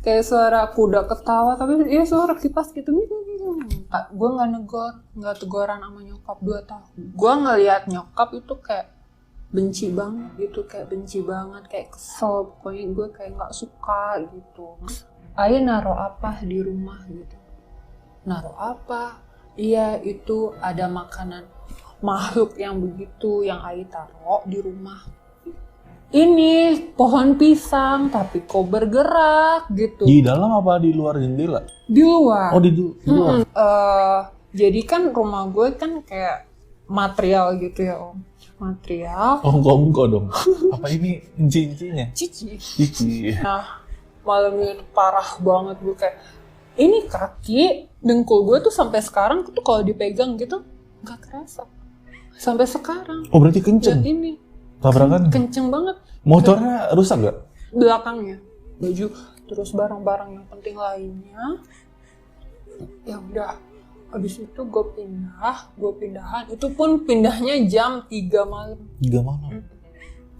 kayak suara kuda ketawa, tapi ya suara kipas gitu. Gue nggak teguran sama nyokap 2 tahun. Gue ngeliat nyokap itu kayak benci banget, kayak kesel. Pokoknya gue kayak nggak suka gitu. Ayah naruh apa di rumah gitu? Naruh apa? Iya, itu ada makanan makhluk yang begitu yang Ayah taruh di rumah. Ini pohon pisang tapi kok bergerak gitu. Di dalam apa di luar jendela? Di luar. Oh, di luar. Jadi kan rumah gue kan kayak material gitu ya Om. Material. Oh, enggak dong. Apa ini cincinya? Cici. Nah, malamnya itu parah banget gue kayak ini kaki dengkul gue tuh sampai sekarang tuh kalau dipegang gitu nggak kerasa. Sampai sekarang. Oh, berarti kenceng. Dan ini tabrakan kenceng banget. Motornya rusak gak? Belakangnya baju terus barang-barang yang penting lainnya. Ya udah, abis itu gue pindahan. Itu pun pindahnya jam 3 malam. 3 malam.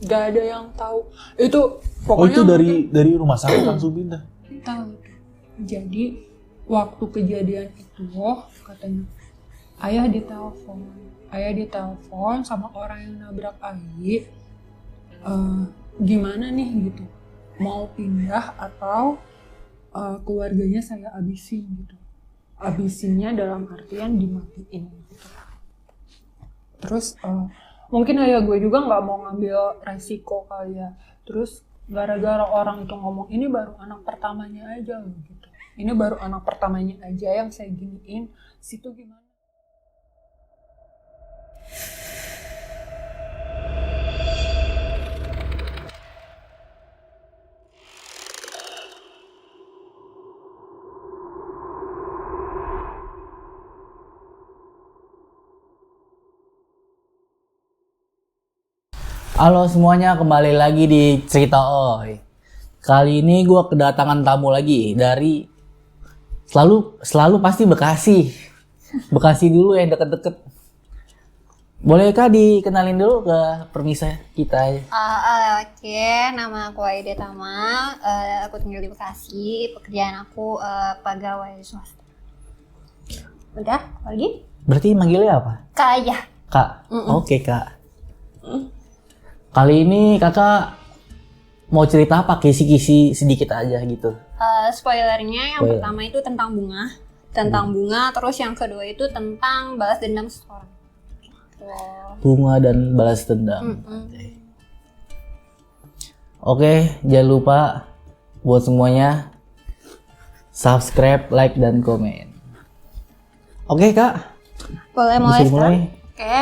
Gak ada yang tahu. Itu pokoknya. Oh, itu dari rumah sakit langsung pindah. Tahu. Jadi waktu kejadian itu katanya ayah ditelepon sama orang yang nabrak Ai. Gimana nih gitu, mau pindah atau keluarganya saya abisin gitu. Abisinnya dalam artian dimatiin gitu. Terus mungkin ayah gue juga nggak mau ngambil resiko kali ya. Terus gara-gara orang itu ngomong ini baru anak pertamanya aja loh gitu. Ini baru anak pertamanya aja yang saya giniin, situ gimana? Halo semuanya, kembali lagi di Cerita Oi. Kali ini gue kedatangan tamu lagi dari selalu pasti Bekasi. Bekasi dulu yang deket-deket. Boleh kah dikenalin dulu ke permisa kita? Oke, nama aku Aida Tama. Aku tinggal di Bekasi. Pekerjaan aku pegawai swasta. Udah, lagi? Berarti manggilnya apa? Kak aja. Kak. Oke, Kak. Kali ini kakak mau cerita apa, kisi-kisi sedikit aja gitu. Spoilernya yang pertama itu tentang bunga, terus yang kedua itu tentang balas dendam seseorang. Bunga dan balas dendam. Oke, jangan lupa buat semuanya subscribe, like, dan komen. Oke, Kak. Boleh mulai Bisa sekarang? Oke,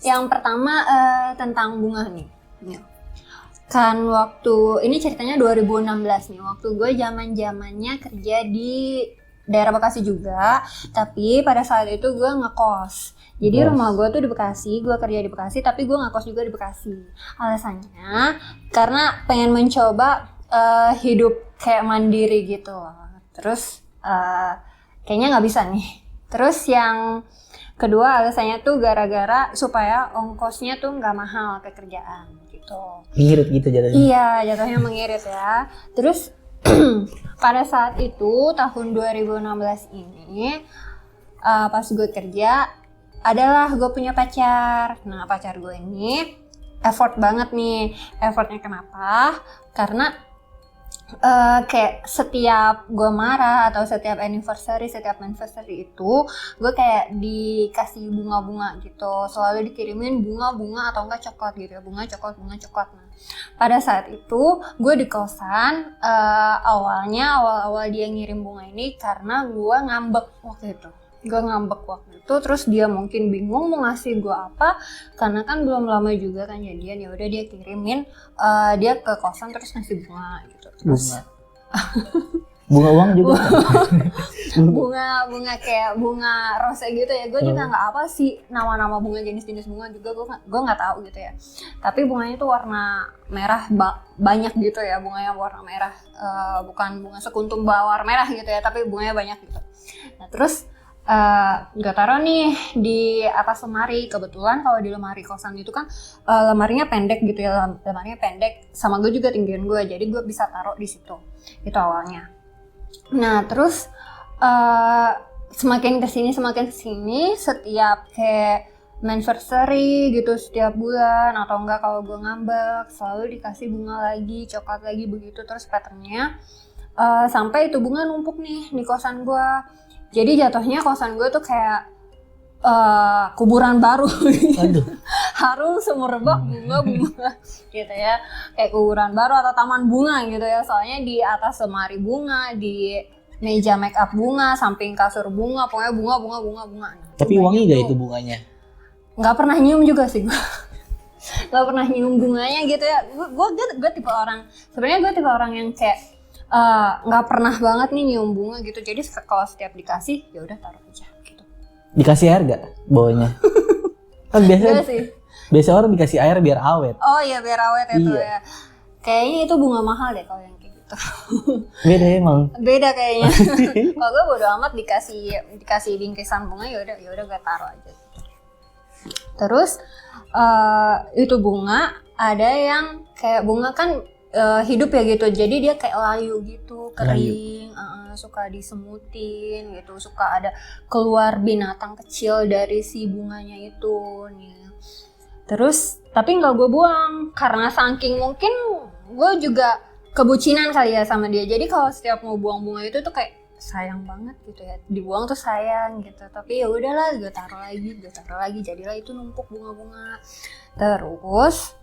yang pertama tentang bunga nih. Kan waktu ini ceritanya 2016 nih, waktu gue zamannya kerja di daerah Bekasi juga, tapi pada saat itu gue ngekos. Jadi rumah gue tuh di Bekasi, gue kerja di Bekasi, tapi gue ngekos juga di Bekasi. Alasannya karena pengen mencoba hidup kayak mandiri gitu loh. Terus kayaknya nggak bisa nih. Terus yang kedua alasannya tuh gara-gara supaya ongkosnya tuh nggak mahal ke kerjaan gitu. Mengirit gitu jatuhnya. Iya, jatuhnya mengirit ya. Terus pada saat itu tahun 2016 ini pas gue kerja adalah gue punya pacar. Nah, pacar gue ini effort banget nih. Effortnya kenapa? Karena kayak setiap gue marah atau setiap anniversary itu gue kayak dikasih bunga-bunga gitu, selalu dikirimin bunga-bunga atau enggak coklat gitu ya, bunga coklat. Nah, pada saat itu gue di kosan, awal-awal dia ngirim bunga ini karena gue ngambek waktu itu. Terus dia mungkin bingung mau ngasih gue apa karena kan belum lama juga kan jadian. Ya udah dia kirimin, dia ke kosan terus ngasih bunga gitu. Terus bunga uang juga. bunga kayak bunga rose gitu ya. Gue juga nggak apa sih nama-nama bunga, jenis-jenis bunga juga gue nggak tahu gitu ya. Tapi bunganya tuh warna merah banyak gitu ya, bunganya warna merah, bukan bunga sekuntum warna merah gitu ya, tapi bunganya banyak gitu. Nah terus gue taruh nih di atas lemari. Kebetulan kalau di lemari kosan itu kan lemarinya pendek gitu ya, lemarinya pendek, sama gue juga tinggian gue, jadi gue bisa taruh di situ. Itu awalnya. Nah terus semakin kesini setiap kayak anniversary gitu setiap bulan atau enggak kalau gue ngambek selalu dikasih bunga lagi, coklat lagi begitu terus patternnya sampai itu bunga numpuk nih di kosan gue. Jadi jatuhnya kosan gue tuh kayak kuburan baru. Aduh. Harum semerbak bunga-bunga gitu ya, kayak kuburan baru atau taman bunga gitu ya. Soalnya di atas lemari bunga, di meja make up bunga, samping kasur bunga, pokoknya bunga. Nah, Tapi wangi gak itu bunganya? nggak pernah nyium juga sih gue. Nggak pernah nyium bunganya gitu ya. Gue tipe orang, sebenarnya gue tipe orang yang kayak nggak pernah banget nih nyium bunga gitu. Jadi kalau setiap dikasih ya udah taruh aja gitu. Dikasih air gak bawahnya? Kan Iya sih. biasa orang dikasih air biar awet. Oh iya biar awet itu Iya. ya. Kayaknya itu bunga mahal deh kalau yang kayak gitu. Beda emang. Beda kayaknya. Kalau gue bodo amat dikasih bingkisan bunga ya udah gue taruh aja. Terus itu bunga ada yang kayak bunga kan hidup ya gitu. Jadi dia kayak layu gitu, kering, suka disemutin gitu, suka ada keluar binatang kecil dari si bunganya itu nih. Terus tapi nggak gue buang karena saking mungkin gue juga kebucinan kali ya sama dia. Jadi kalau setiap mau buang bunga itu tuh kayak sayang banget gitu ya, dibuang tuh sayang gitu. Tapi ya udahlah, gue taruh lagi, jadilah itu numpuk bunga-bunga. Terus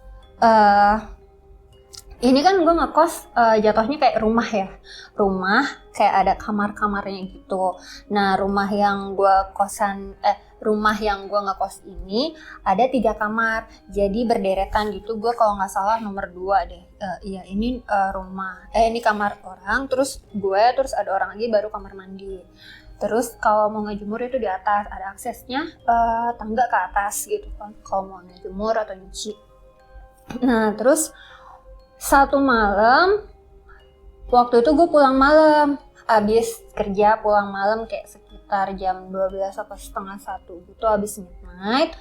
ini kan gue ngekos jatuhnya kayak rumah ya, rumah kayak ada kamar-kamarnya gitu. Nah rumah yang gue ngekos ini ada 3 kamar, jadi berderetan gitu. Gue kalau nggak salah nomor 2 deh. Iya ini ini kamar orang, terus ada orang lagi baru kamar mandi. Terus kalau mau ngejemur itu di atas, ada aksesnya tangga ke atas gitu kan, kalau mau ngejemur atau nyuci. Nah terus satu malam, waktu itu gue pulang malam, abis kerja pulang malam kayak sekitar jam 12 atau setengah 1 gitu, abis midnight.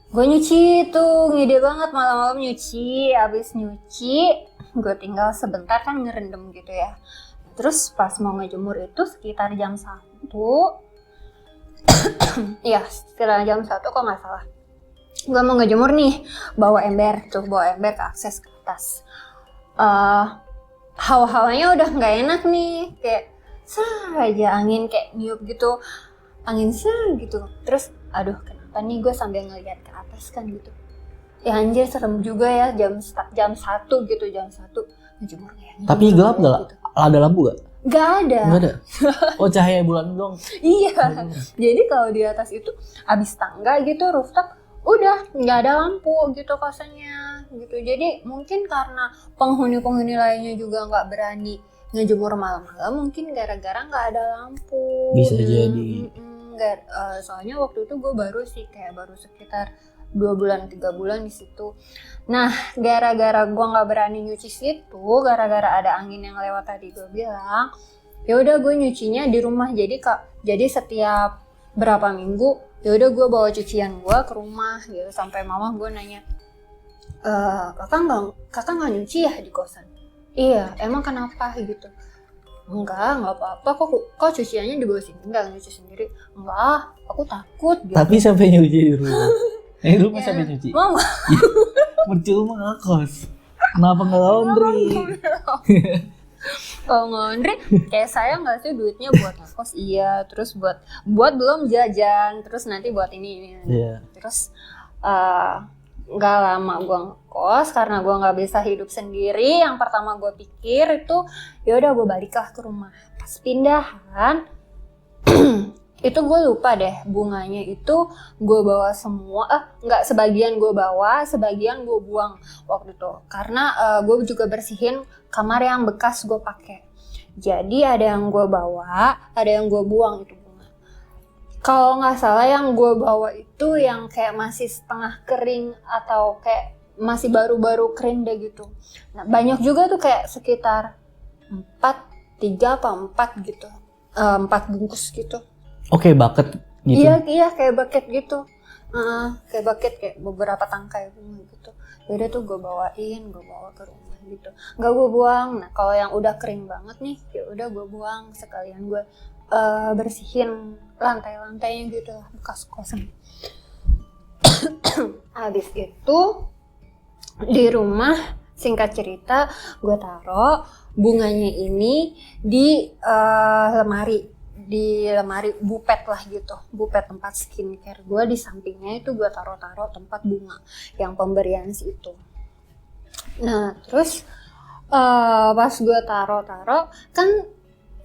Gue nyuci tuh, ngide banget malam-malam nyuci. Abis nyuci, gue tinggal sebentar kan ngerendam gitu ya. Terus pas mau ngejemur itu sekitar jam 1. Iya, sekitar jam 1 kok nggak salah. Gue mau ngejemur nih, bawa ember ke akses ke atas. Hawa-hawanya udah nggak enak nih, kayak aja angin kayak niup gitu, angin gitu. Terus aduh kenapa nih, gue sambil ngeliat ke atas kan gitu. Ya anjir serem juga ya, jam 1 gitu, jam 1 ngejemur kayak. Tapi gelap gak? Gitu. Ada lampu gak? Gak ada. Oh cahaya bulan dong. Iya. Jadi kalau di atas itu abis tangga gitu, rooftop, udah nggak ada lampu gitu kosannya gitu. Jadi mungkin karena penghuni lainnya juga nggak berani ngejemur malam-malam, mungkin gara-gara nggak ada lampu. Bisa jadi. Soalnya waktu itu gue baru sekitar 2 bulan 3 bulan di situ. Nah gara-gara gue nggak berani nyuci situ, gara-gara ada angin yang lewat tadi gue bilang, ya udah gue nyucinya di rumah. Jadi setiap berapa minggu ya udah gue bawa cucian gue ke rumah gitu. Sampai mama gue nanya, kakak nggak nyuci ya di kosan? Iya, emang kenapa gitu? Enggak apa-apa kok cuciannya dibawa sini, enggak nyuci sendiri. Enggak, aku takut gitu. Tapi sampai nyuci di rumah. Rumah sampai nyuci. Mama. Percuma ngekos. Kenapa nggak laundry? Kalau laundry kayak saya nggak sih duitnya buat ngekos, iya, terus buat belum jajan, terus nanti buat ini. Yeah. Terus nggak lama gue ngekos karena gue nggak bisa hidup sendiri. Yang pertama gue pikir itu ya udah gue baliklah ke rumah. Pas pindahan itu gue lupa deh, bunganya itu gue bawa semua, nggak, sebagian gue bawa, sebagian gue buang waktu itu karena gue juga bersihin kamar yang bekas gue pakai. Jadi ada yang gue bawa, ada yang gue buang itu bunga. Kalau nggak salah yang gue bawa itu yang kayak masih setengah kering atau kayak masih baru-baru kering deh gitu. Nah banyak juga tuh kayak sekitar 3 apa 4 gitu, 4 bungkus gitu. Oke, bucket gitu. Iya kayak bucket gitu. Kayak bucket, kayak beberapa tangkai bunga gitu. Yaudah tuh gue bawa ke rumah gitu. Nggak gue buang. Nah kalau yang udah kering banget nih, ya udah gue buang, sekalian gue bersihin lantai-lantainya gitu lah, bekas kosan. Habis itu di rumah, singkat cerita, gue taruh bunganya ini di lemari bupet lah gitu, bupet tempat skincare gue. Di sampingnya itu gue taruh tempat bunga yang pemberian si itu. Nah terus pas gue taruh kan,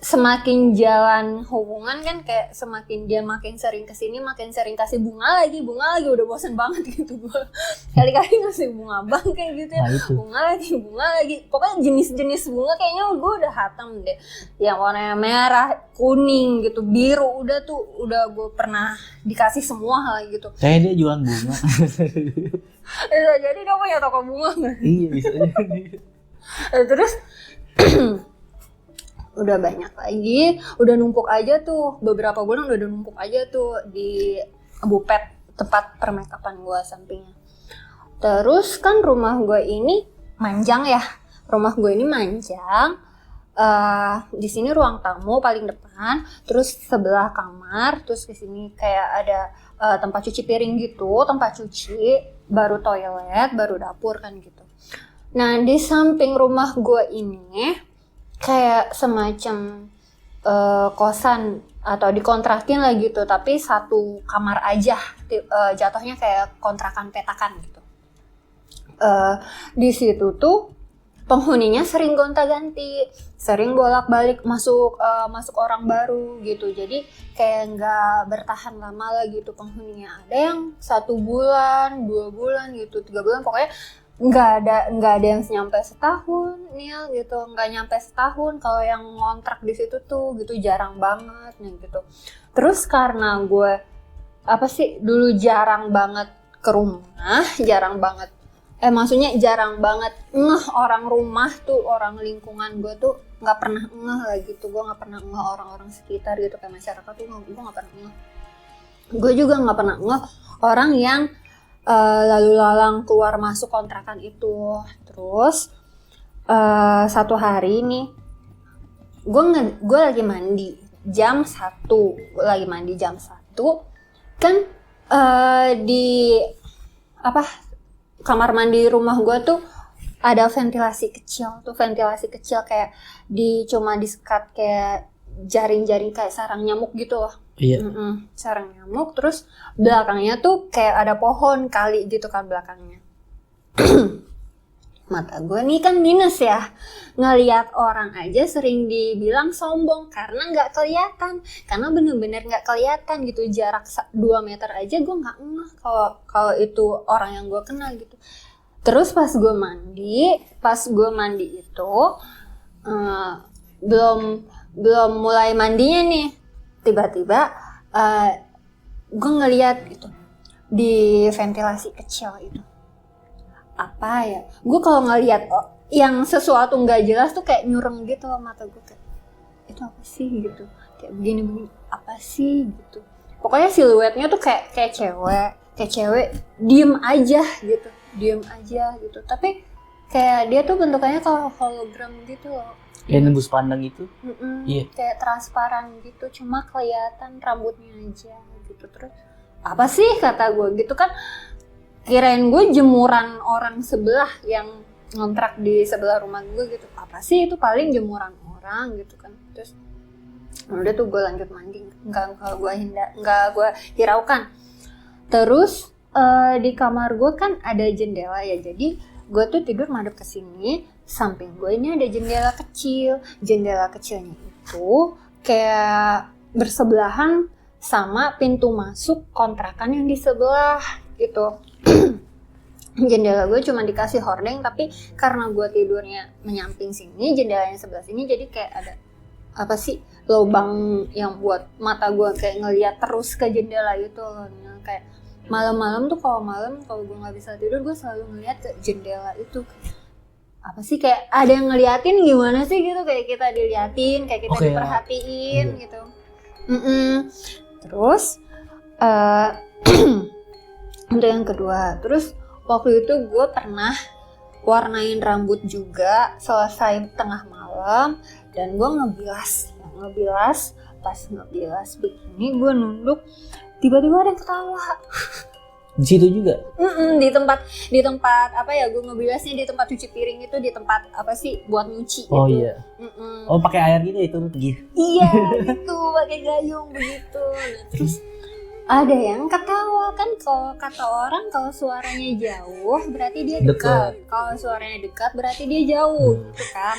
semakin jalan hubungan kan, kayak semakin dia makin sering kesini, makin sering kasih bunga lagi, udah bosan banget gitu gue. Kali-kali ngasih bunga bang kayak gitu ya. Bunga lagi, pokoknya jenis-jenis bunga kayaknya gue udah hatam deh. Yang warnanya merah, kuning gitu, biru, udah gue pernah dikasih semua hal gitu. Kayak dia jualan bunga. Bisa jadi dia punya toko bunga nggak? Iya bisa jadi. Terus udah banyak lagi, udah numpuk aja tuh, beberapa bulan udah numpuk aja tuh di bupet tempat permakeupan gue sampingnya. Terus kan rumah gue ini manjang ya, di sini ruang tamu paling depan, terus sebelah kamar, terus di sini kayak ada tempat cuci piring gitu, tempat cuci, baru toilet, baru dapur kan gitu. Nah di samping rumah gue ini kayak semacam kosan atau dikontrakin lah gitu, tapi satu kamar aja, jatuhnya kayak kontrakan petakan gitu. Di situ tuh penghuninya sering gonta-ganti, sering bolak-balik masuk orang baru gitu. Jadi kayak nggak bertahan lama lah gitu penghuninya. Ada yang 1 bulan, 2 bulan gitu, 3 bulan, pokoknya nggak ada yang nyampe setahun Niel gitu, nggak nyampe setahun. Kalau yang ngontrak di situ tuh gitu jarang banget nih gitu. Terus karena gue dulu jarang banget ke rumah, jarang banget ngeh orang rumah tuh, orang lingkungan gue tuh nggak pernah ngeh lah gitu. Gue nggak pernah ngeh orang-orang sekitar gitu, kayak masyarakat tuh gue nggak pernah ngeh. Gue juga nggak pernah ngeh orang yang lalu lalang keluar masuk kontrakan itu. Terus satu hari nih gue lagi mandi jam 1 kan, di kamar mandi rumah gue tuh ada ventilasi kecil kayak cuma disekat kayak jaring-jaring kayak sarang nyamuk gitu loh. Iya. Sarang nyamuk. Terus belakangnya tuh kayak ada pohon kali gitu kan belakangnya. Mata gue nih kan minus ya, ngelihat orang aja sering dibilang sombong karena nggak kelihatan, karena bener-bener nggak kelihatan gitu, jarak 2 meter aja gue nggak ngeh kalau itu orang yang gue kenal gitu. Terus pas gue mandi itu belum mulai mandinya nih, tiba-tiba gue ngeliat gitu di ventilasi kecil itu. Apa ya? Gue kalau ngeliat yang sesuatu nggak jelas tuh kayak nyureng gitu loh mata gue, kayak itu apa sih gitu, kayak begini apa sih gitu. Pokoknya siluetnya tuh kayak cewek diem aja gitu. Tapi kayak dia tuh bentukannya kalau hologram gitu loh. Kayak nembus pandang itu. Iya. Kayak transparan gitu, cuma kelihatan rambutnya aja gitu. Terus apa sih kata gue gitu kan, kirain gue jemuran orang sebelah yang ngontrak di sebelah rumah gue gitu. Apa sih itu, paling jemuran orang gitu kan. Terus udah tuh gue lanjut mandi, nggak gue hiraukan. Terus di kamar gue kan ada jendela ya, jadi gue tuh tidur madep ke sini. Samping gue ini ada jendela kecil. Jendela kecilnya itu kayak bersebelahan sama pintu masuk kontrakan yang di sebelah gitu. Jendela gue cuma dikasih hordeng, tapi karena gue tidurnya menyamping sini, jendelanya sebelah sini, jadi kayak ada lubang yang buat mata gue kayak ngeliat terus ke jendela itu loh. Kayak malam-malam tuh, kalau gue nggak bisa tidur, gue selalu ngeliat ke jendela itu. Kayak ada yang ngeliatin gimana sih gitu, kayak kita diliatin, kayak kita diperhatiin gitu. Terus Untuk yang kedua, terus waktu itu gue pernah warnain rambut juga selesai tengah malam dan gue ngebilas pas ngebilas begini gue nunduk tiba-tiba ada yang ketawa. Di situ juga. Di tempat apa ya, gue ngebilasnya di tempat cuci piring itu, di tempat apa sih buat nyuci Oh gitu. iya. Oh pakai air gitu itu gitu. Iya gitu, pakai gayung begitu. Nah, terus ada yang ketawa kan, kalau kata orang kalau suaranya jauh berarti dia dekat. Kalau suaranya dekat berarti dia jauh gitu kan.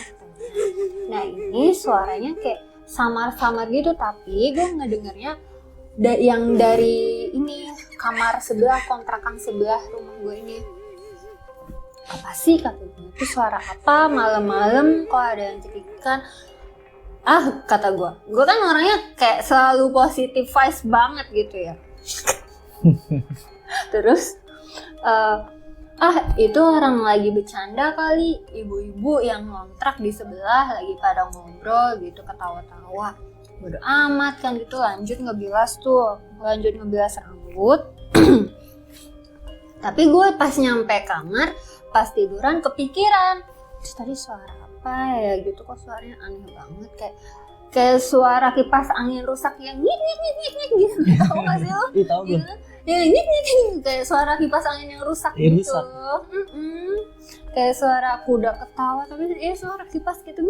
Nah ini suaranya kayak samar-samar gitu, tapi gue ngedengarnya yang dari ini kamar sebelah, kontrakan sebelah rumah gue ini. Apa sih kata gue, itu suara apa malam-malam kok ada yang cekikan. Kata gue kan orangnya kayak selalu positive vibes banget gitu ya. Terus itu orang lagi bercanda kali, ibu-ibu yang ngontrak di sebelah lagi pada ngobrol gitu, ketawa-tawa. Bodo amat kan gitu, lanjut ngebilas rambut. Tapi gue pas nyampe kamar, pas tiduran kepikiran, terus tadi suara apa ya gitu, kok suaranya aneh banget, kayak suara kipas angin rusak yang ngik gitu. Tahu gak sih lo? Iya tahu gue. Ya ngik kayak suara kipas angin yang rusak gitu. Rusak. Kayak suara kuda ketawa tapi suara kipas gitu.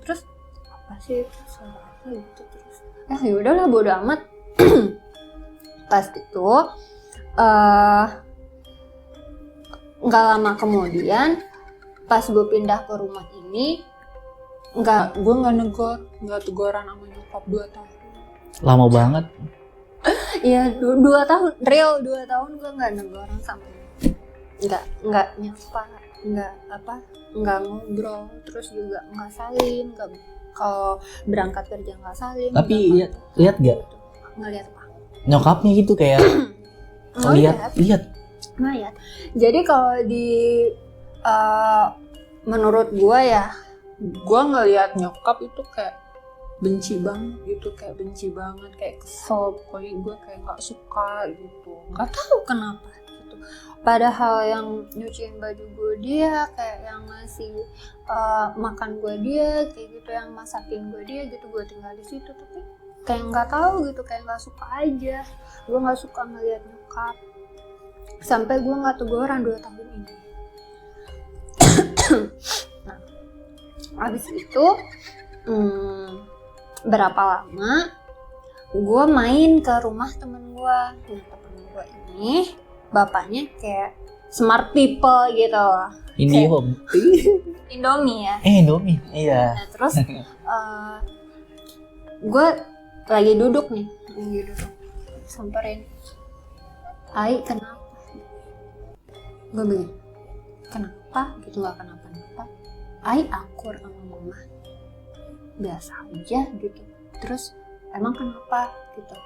Terus apa sih itu suara apa gitu, terus ya udahlah bodo amat. Pas itu nggak lama kemudian pas gue pindah ke rumah ini, gue nggak teguran sama nyokap 2 tahun. Lama banget. Iya 2 tahun, real 2 tahun gue nggak negor sama, nggak nyapa, nggak ngobrol, terus juga nggak salim, kalau berangkat kerja nggak salim. Tapi lihat gak? Ngeliat apa? Nyokapnya gitu kayak lihat. Jadi kalau menurut gue ya, gue ngeliat nyokap itu kayak benci banget, kayak kesel, pokoknya gue kayak nggak suka gitu, nggak tahu kenapa gitu. Padahal yang nyuciin baju gue dia, kayak yang ngasih makan gue dia, kayak gitu, yang masakin gue dia gitu, gue tinggal di situ, tapi kayak nggak tahu gitu, kayak nggak suka aja. Gue nggak suka ngeliat nyokap, sampai gue nggak teguran 2 tahun ini. Nah, abis itu berapa lama gue main ke rumah temen gue. Nah, temen gue ini bapaknya kayak smart people gitu loh. Indihome. Indomie ya. Indomie. Iya. Nah, terus gue lagi duduk samperin, Ai kenapa? Gue bilang kenapa gitu, nggak kenapa-napa. Ai akur sama mama biasa aja gitu. Terus emang kenapa gitu?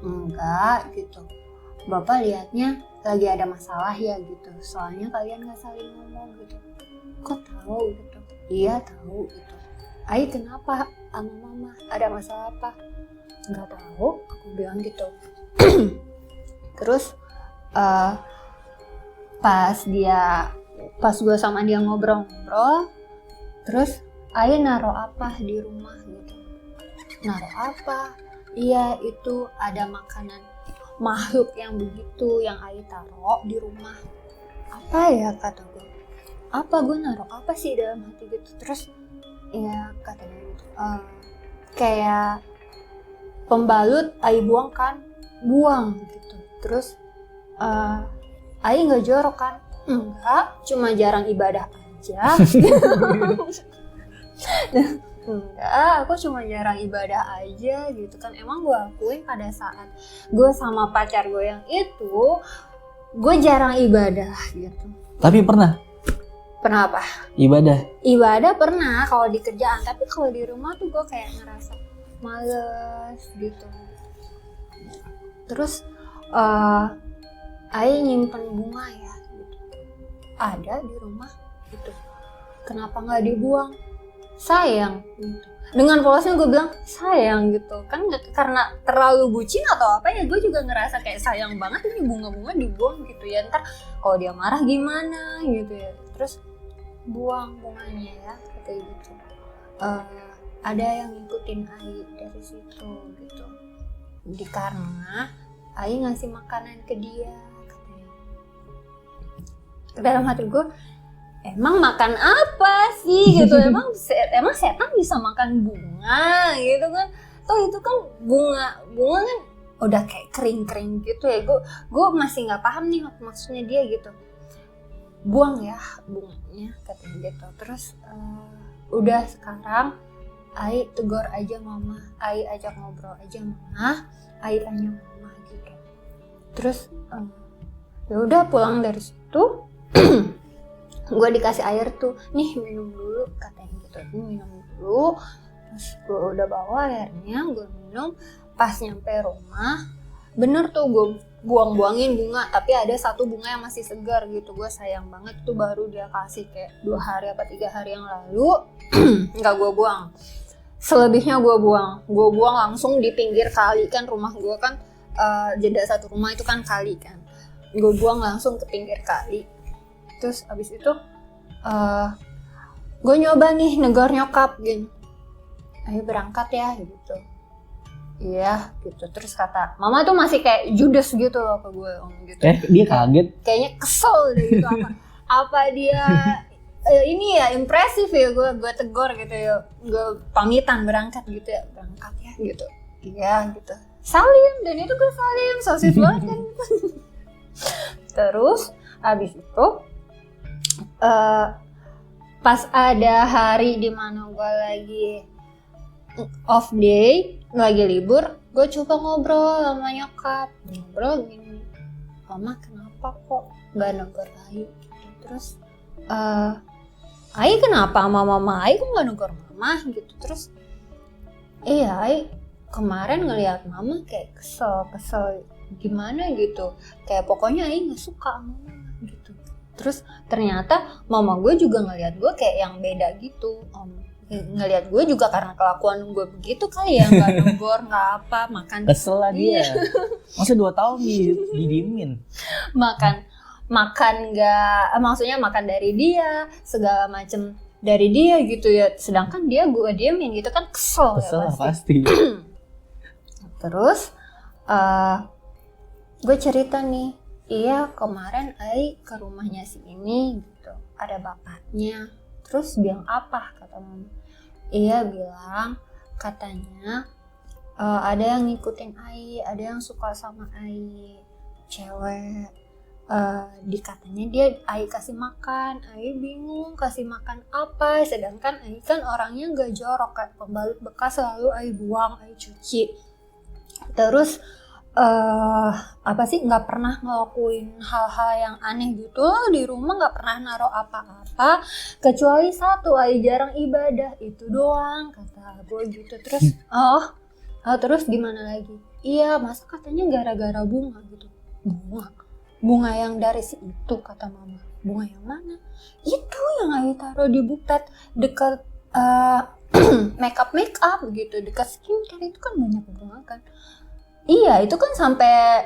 Enggak gitu, bapak liatnya lagi ada masalah ya gitu, soalnya kalian nggak saling ngomong gitu. Kok tahu gitu? Iya tahu gitu. Ai kenapa sama mama, ada masalah apa? Nggak tahu, aku bilang gitu. Terus pas gue sama dia ngobrol-ngobrol, terus Ai naruh apa di rumah gitu. Naruh apa? Iya itu ada makanan makhluk yang begitu yang Ai taruh di rumah. Apa ya kata gue? Apa gue naruh apa sih dalam hati gitu? Terus ya katanya gitu, kayak pembalut Ai buang kan? Buang gitu. Terus Ai nggak jorok kan? Enggak, cuma jarang ibadah aja. Enggak, aku cuma jarang ibadah aja gitu kan. Emang gue akuin pada saat gue sama pacar gue yang itu, gue jarang ibadah gitu. Tapi pernah apa? Ibadah pernah kalau di kerjaan, tapi kalau di rumah tuh gue kayak ngerasa males gitu. Terus Ai nyimpen bunga ya gitu, ada di rumah gitu. Kenapa nggak dibuang? Sayang gitu. Dengan polosnya gue bilang sayang gitu kan, karena terlalu bucin atau apa ya, gue juga ngerasa kayak sayang banget ini bunga-bunga dibuang gitu ya, ntar kalau dia marah gimana gitu ya. Terus buang bunganya ya katanya gitu. Ada yang ngikutin Ai dari situ gitu, karena Ai ngasih makanan ke dia katanya. Dalam hati gue, emang makan apa sih gitu, emang setan bisa makan bunga gitu kan, toh itu kan bunga kan udah kayak kering gitu ya. Gue masih nggak paham nih maksudnya dia gitu. Buang ya bunganya katanya gitu. Terus udah sekarang Ai tegur aja mama, Ai ajak ngobrol aja mama, Ai tanya mama gitu. Terus ya udah pulang dari situ gue dikasih air tuh, nih minum dulu katanya gitu, minum dulu. Terus gue udah bawa airnya, gue minum. Pas nyampe rumah, bener tuh gue buang-buangin bunga, tapi ada satu bunga yang masih segar gitu. Gue sayang banget tuh, baru dia kasih kayak 2 hari apa 3 hari yang lalu. Nggak gue buang, selebihnya gue buang langsung di pinggir kali kan, rumah gue kan jeda satu rumah itu kan kali kan, gue buang langsung ke pinggir kali. Terus abis itu gue nyoba nih negor nyokap gini, ayo berangkat ya gitu. Iya gitu. Terus kata mama tuh masih kayak judes gitu loh ke gue gitu. Dia kaget. Kayaknya kesel deh gitu, apa dia ini ya impresif ya, gue tegur gitu ya, gue pamitan berangkat gitu ya, berangkat ya gitu. Iya gitu. Salim, dan itu gue salim, sosis banget kan. Terus abis itu pas ada hari dimana gue lagi off day, lagi libur, gue coba ngobrol sama nyokap, ngobrol gini, mama kenapa kok gak negor Ai gitu. Terus Ai kenapa sama mama Ai kok gak negor mama gitu. Terus iya Ai kemarin ngeliat mama kayak kesel gimana gitu, kayak pokoknya Ai gak suka sama mama gitu. Terus ternyata mama gue juga ngeliat gue kayak yang beda gitu, ngeliat gue juga karena kelakuan gue begitu kali ya, nggak negor nggak apa, makan Kesel lah dia. Masa 2 tahun didiemin. makan nggak, maksudnya makan dari dia, segala macem dari dia gitu ya, sedangkan dia gue diemin gitu kan, kesel ya pasti. Terus gue cerita nih, iya kemarin Ai ke rumahnya si ini gitu, ada bapaknya. Terus bilang apa kata mama? Iya bilang katanya ada yang ngikutin Ai, ada yang suka sama Ai, cewek. Dikatanya dia Ai kasih makan, Ai bingung kasih makan apa, sedangkan Ai kan orangnya gak jorok, kayak pembalut bekas selalu Ai buang, Ai cuci. Terus apa sih, nggak pernah ngelakuin hal-hal yang aneh gitu loh di rumah, nggak pernah naruh apa-apa kecuali satu, Ai jarang ibadah, itu doang kata gue gitu. Terus terus gimana lagi? Iya masa katanya gara-gara bunga gitu. Bunga yang dari si itu kata mama. Bunga yang mana? Itu yang Ai taruh di buktet dekat makeup gitu, dekat skincare itu kan banyak bunga kan. Iya itu kan sampai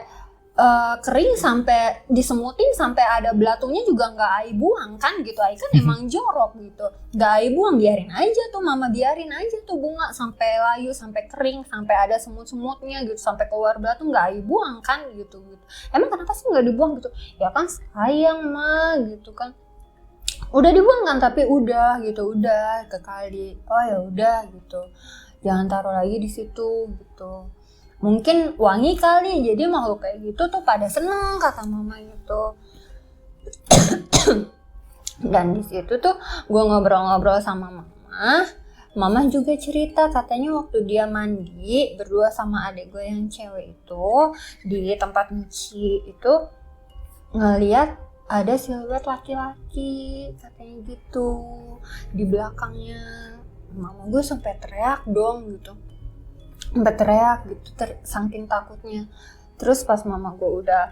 kering, sampai disemutin, sampai ada belatungnya juga nggak Ai buang kan gitu. Ai kan emang jorok gitu, nggak Ai buang, biarin aja tuh mama, biarin aja tuh bunga sampai layu, sampai kering, sampai ada semut-semutnya gitu, sampai keluar belatung, nggak Ai buang kan gitu. Emang kenapa sih nggak dibuang gitu? Ya kan sayang mah gitu kan. Udah dibuang kan, tapi udah gitu, udah ke kali. Oh ya udah gitu, jangan taruh lagi di situ gitu. Mungkin wangi kali, jadi makhluk kayak gitu tuh pada seneng kata mama gitu. Dan di situ tuh gue ngobrol-ngobrol sama mama juga cerita katanya waktu dia mandi berdua sama adik gue yang cewek itu di tempat nyuci itu ngeliat ada siluet laki-laki katanya gitu di belakangnya. Mama gue sampai teriak dong gitu, saking takutnya. Terus pas mama gue udah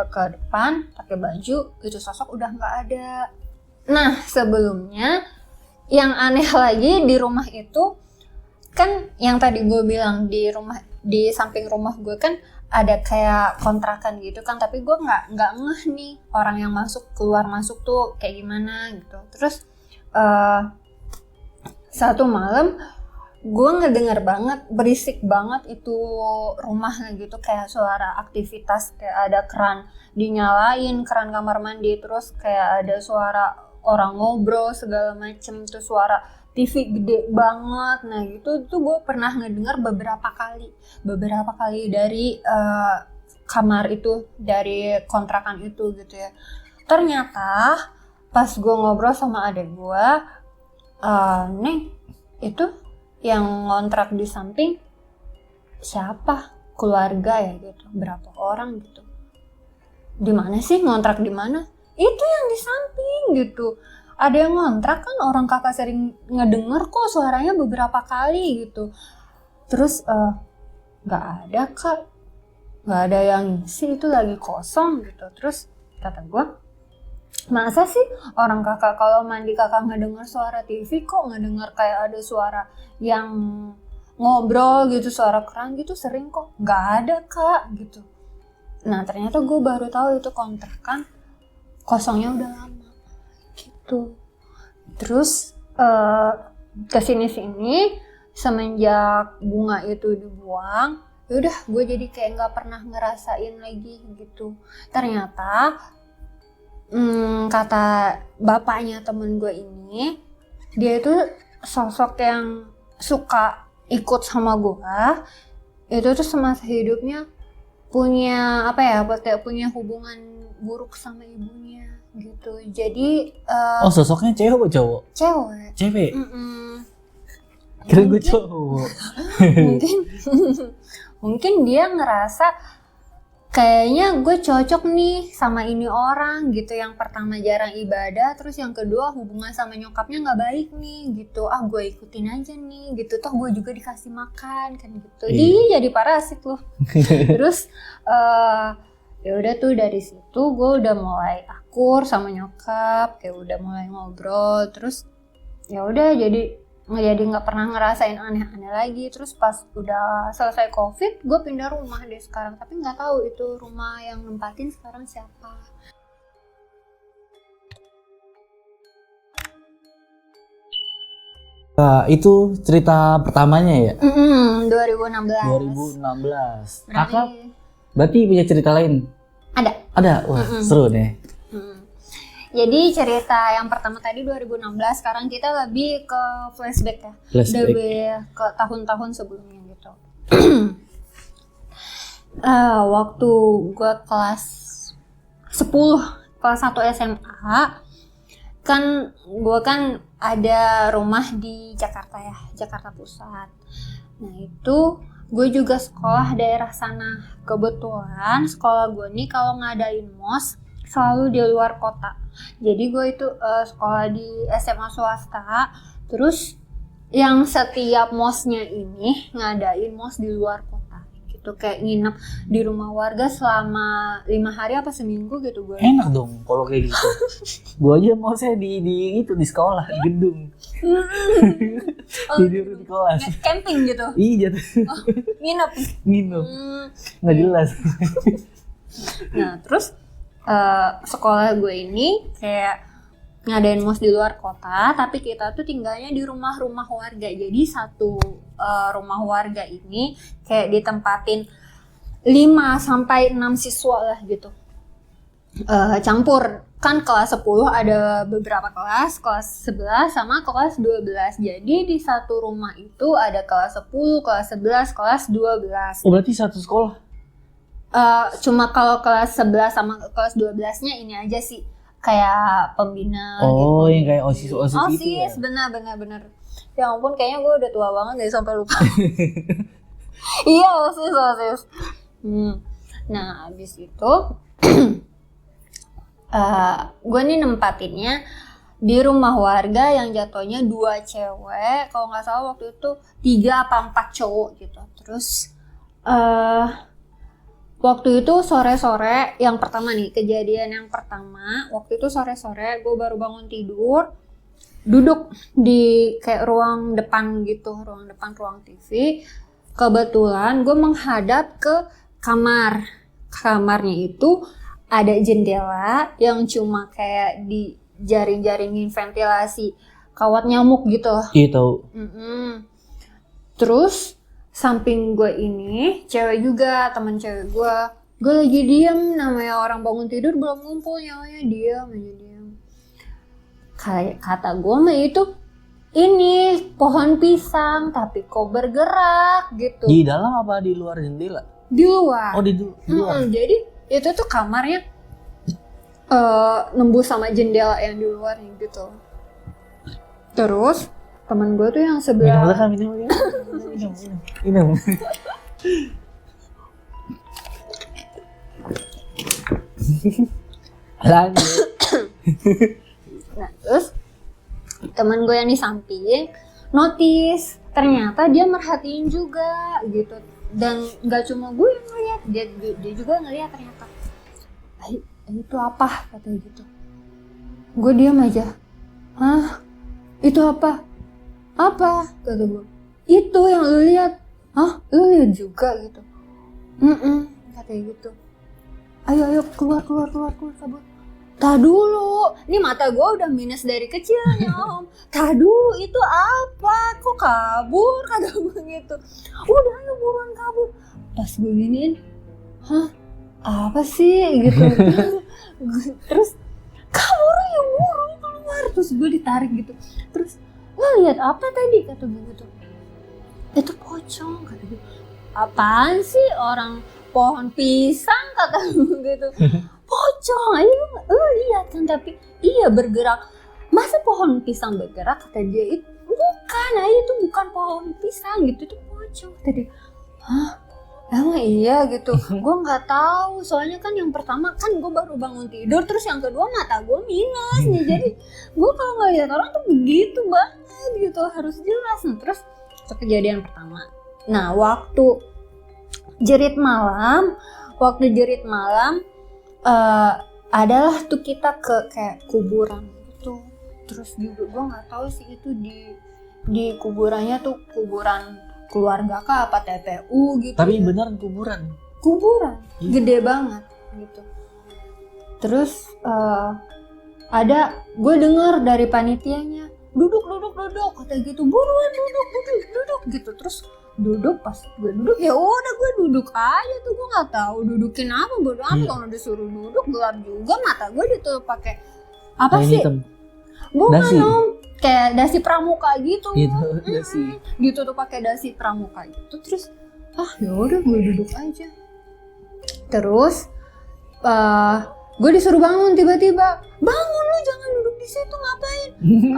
ke depan pakai baju, itu sosok udah nggak ada. Nah sebelumnya yang aneh lagi di rumah itu kan yang tadi gue bilang di samping rumah gue kan ada kayak kontrakan gitu kan, tapi gue nggak ngeh nih orang yang keluar masuk tuh kayak gimana gitu. Terus satu malam gue ngedengar banget, berisik banget itu rumahnya gitu, kayak suara aktivitas, kayak ada keran dinyalain, keran kamar mandi, terus kayak ada suara orang ngobrol segala macem, tuh suara TV gede banget. Nah gitu tuh gue pernah ngedengar beberapa kali dari kamar itu, dari kontrakan itu gitu ya. Ternyata pas gue ngobrol sama adek gue, Neng, itu yang ngontrak di samping siapa? Keluarga ya gitu, berapa orang gitu. Di mana sih, ngontrak di mana? Itu yang di samping gitu. Ada yang ngontrak kan, orang kakak sering ngedenger kok suaranya beberapa kali gitu. Terus nggak ada kak, nggak ada yang ngisi, itu lagi kosong gitu. Terus kata gue, masa sih orang kakak kalau mandi kakak ngedenger suara TV, kok ngedenger kayak ada suara yang ngobrol gitu, suara keran gitu sering kok. Nggak ada kak gitu. Nah ternyata gue baru tahu itu kontrakan kosongnya udah lama gitu. Terus kesini-sini semenjak bunga itu dibuang, yaudah gue jadi kayak nggak pernah ngerasain lagi gitu. Ternyata kata bapaknya temen gue ini, dia itu sosok yang suka ikut sama gue. Itu tuh semasa hidupnya punya punya hubungan buruk sama ibunya gitu. Jadi Oh, sosoknya cewek apa cowok? cewek. Cewek. Kira gue cowok. mungkin dia ngerasa kayaknya gue cocok nih sama ini orang gitu. Yang pertama jarang ibadah, terus yang kedua hubungan sama nyokapnya nggak baik nih gitu. Gue ikutin aja nih gitu, toh gue juga dikasih makan kan gitu. Dia jadi parasit loh. Terus ya udah tuh dari situ gue udah mulai akur sama nyokap, kayak udah mulai ngobrol. Terus ya udah jadi nggak pernah ngerasain aneh-aneh lagi. Terus pas udah selesai COVID, gue pindah rumah deh sekarang, tapi nggak tahu itu rumah yang nempatin sekarang siapa. Itu cerita pertamanya ya? 2016. 2016. Berarti Kakak berarti punya cerita lain? Ada? Wah, seru nih. Jadi cerita yang pertama tadi 2016, sekarang kita lebih ke flashback ya. Lebih ke tahun-tahun sebelumnya gitu. Waktu gue kelas 10, kelas 1 SMA, kan gue kan ada rumah di Jakarta ya, Jakarta Pusat. Nah itu gue juga sekolah daerah sana. Kebetulan sekolah gue nih kalau ngadain MOS selalu di luar kota. Jadi gue itu sekolah di SMA swasta. Terus yang setiap MOS-nya ini ngadain MOS di luar kota gitu, kayak nginep di rumah warga selama 5 hari apa seminggu gitu gue. Enak dong kalau kayak gitu. Gue aja mau saya di sekolah, di gedung. Tidur di kelas. Camping gitu. Iya jatuh. Nginep. Nggak jelas. Nah terus sekolah gue ini kayak ngadain MOS di luar kota, tapi kita tuh tinggalnya di rumah-rumah warga. Jadi satu rumah warga ini kayak ditempatin 5 sampai 6 siswa lah gitu. Campur. Kan kelas 10 ada beberapa kelas 11 sama kelas 12. Jadi di satu rumah itu ada kelas 10, kelas 11, kelas 12. Oh berarti satu sekolah? Cuma kalau kelas 11 sama kelas 12-nya ini aja sih kayak pembina gitu. Oh, yang kayak OSIS gitu ya? Benar. Ya ampun, kayaknya gue udah tua banget deh sampai lupa. Iya, OSIS. Nah, abis itu gue nih nempatinnya di rumah warga yang jatuhnya 2 cewek, kalau nggak salah waktu itu 3 apa 4 cowok gitu. Terus waktu itu sore-sore, yang pertama nih, kejadian yang pertama, waktu itu sore-sore gue baru bangun tidur. duduk di kayak ruang depan gitu, ruang depan ruang TV. Kebetulan gue menghadap ke kamar. Kamarnya itu ada jendela yang cuma kayak di jaring-jaringin ventilasi kawat nyamuk gitu. Iya tahu. Terus samping gue ini cewek juga, teman cewek gue. Gue lagi diem, namanya orang bangun tidur belum ngumpul, nyawanya diem aja diem. Kayak kata gue mah itu ini pohon pisang tapi kok bergerak gitu. Di dalam apa di luar jendela? Di luar. Oh di luar. Jadi itu tuh kamarnya nembus sama jendela yang di luarnya gitu. Terus teman gue tuh yang sebelah Minum. Lanjut. Nah, terus teman gue yang di samping notice ternyata dia merhatiin juga gitu, dan nggak cuma gue yang ngeliat, dia juga ngeliat ternyata. Itu apa katanya gitu. Gue diam aja. Hah? Itu apa? Apa? Kata gue. Itu yang lu lihat. Hah? Lu lihat juga gitu. Katanya gitu. Ayo keluar kabur. Tah dulu, ini mata gue udah minus dari kecilnya om. Tah dulu, itu apa? Kok kabur? Kata gue gitu. Udah ayo buruan kabur. Pas gue giniin, hah? Apa sih? Gitu. Terus kabur ayo buru keluar. Terus gue ditarik gitu. Terus lo lihat apa tadi? Kata gue gitu. Itu pocong, kata gue. Apaan sih orang pohon pisang, kata gue gitu. Pocong, ayo lu lihat kan, tapi iya bergerak. Masa pohon pisang bergerak? Kata dia, itu bukan, itu bukan pohon pisang gitu, itu pocong. Kata dia, hah? Emang iya gitu? Gue nggak tahu, soalnya kan yang pertama kan gue baru bangun tidur, terus yang kedua mata gue minus nih, jadi gue kalau ngeliat orang tuh begitu banget gitu, harus jelas. Nah, terus itu kejadian pertama. Nah waktu jerit malam adalah tuh kita ke kayak kuburan gitu. Terus juga gue nggak tahu sih itu di kuburannya tuh kuburan keluarga kah apa TPU gitu. Tapi ya. beneran kuburan. Gede banget gitu. Terus ada gue dengar dari panitianya, duduk kata gitu, buruan duduk gitu. Terus duduk, pas gue duduk ya udah gue duduk aja tuh, gue nggak tahu dudukin apa, bodo amat kalau disuruh duduk, gelap juga, mata gue ditutup pakai apa Kain sih? hitam. Bukan Dasi. om, kayak dasi pramuka gitu. Gitu, dasi. Ditutup pakai dasi pramuka gitu. Terus ya udah gue duduk aja. Terus gue disuruh bangun, tiba-tiba bangun, lu jangan duduk di situ, ngapain?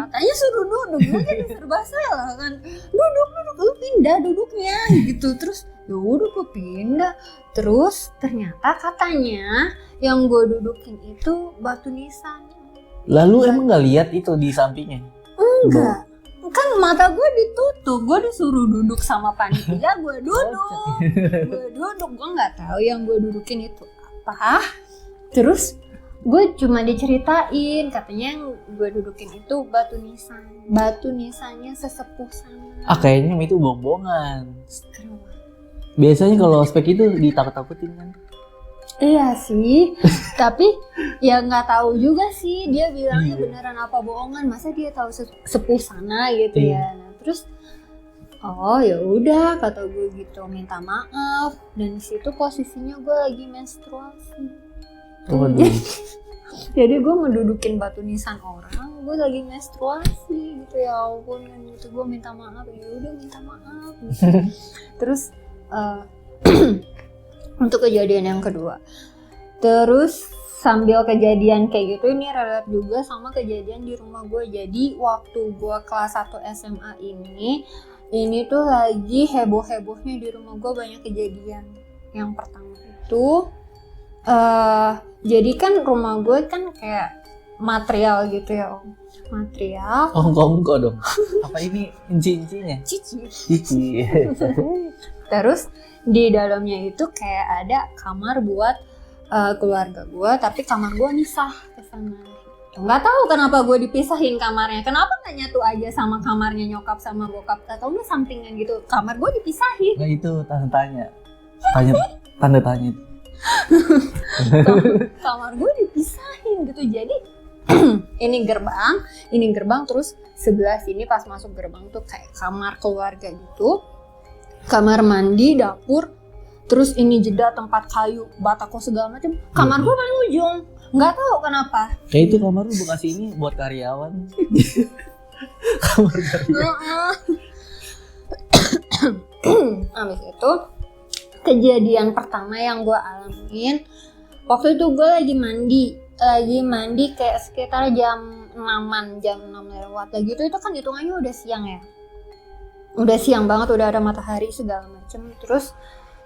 Katanya suruh duduk, gue jadi serba salah kan. Duduk, lu pindah duduknya gitu. Terus ya udah gue pindah. Terus ternyata katanya yang gue dudukin itu batu nisan. Lalu emang nggak lihat itu di sampingnya? Enggak, kan mata gue ditutup, gue disuruh duduk sama panitia, gue duduk, gue nggak tahu yang gue dudukin itu apa. Terus gue cuma diceritain katanya yang gue dudukin itu batu nisannya sesepuh sana. Kayaknya itu bohong-bohongan. Kenapa? Biasanya kalau spek itu ditakut-takutin kan? Iya sih, tapi ya nggak tahu juga sih dia bilangnya beneran apa bohongan, masa dia tahu sepuh sana gitu ya. Nah, terus ya udah kata gue gitu, minta maaf, dan di situ posisinya gue lagi menstruasi. Jadi gue ngedudukin batu nisan orang, gue lagi menstruasi gitu, ya ampun kan gitu. Gue minta maaf, ya udah minta maaf gitu. Terus untuk kejadian yang kedua, terus sambil kejadian kayak gitu, ini relate juga sama kejadian di rumah gue. Jadi waktu gue kelas 1 SMA ini tuh lagi heboh-hebohnya di rumah gue, banyak kejadian. Yang pertama itu jadi kan rumah gue kan kayak material gitu ya om, material. Ongko dong. Apa ini cincinya? Cici. Terus di dalamnya itu kayak ada kamar buat keluarga gue, tapi kamar gue misah ke sana. gitu. Nggak tahu kenapa gue dipisahin kamarnya, kenapa nggak nyatu aja sama kamarnya nyokap sama bokap, atau nggak sampingan gitu, kamar gue dipisahin. Nah itu tanda tanya. Kamar gue dipisahin gitu. Jadi ini gerbang terus sebelah sini pas masuk gerbang tuh kayak kamar keluarga gitu, kamar mandi, dapur, terus ini jeda tempat kayu, batako segala macam. Kamar gue paling ujung, nggak tahu kenapa. Kayak itu kamar lu bekas ini buat karyawan. Kamar karyawan. Habis itu kejadian pertama yang gue alamin waktu itu gue lagi mandi kayak sekitar jam 6 lewat lagi itu kan hitungannya udah siang ya, udah siang banget, udah ada matahari segala macem. Terus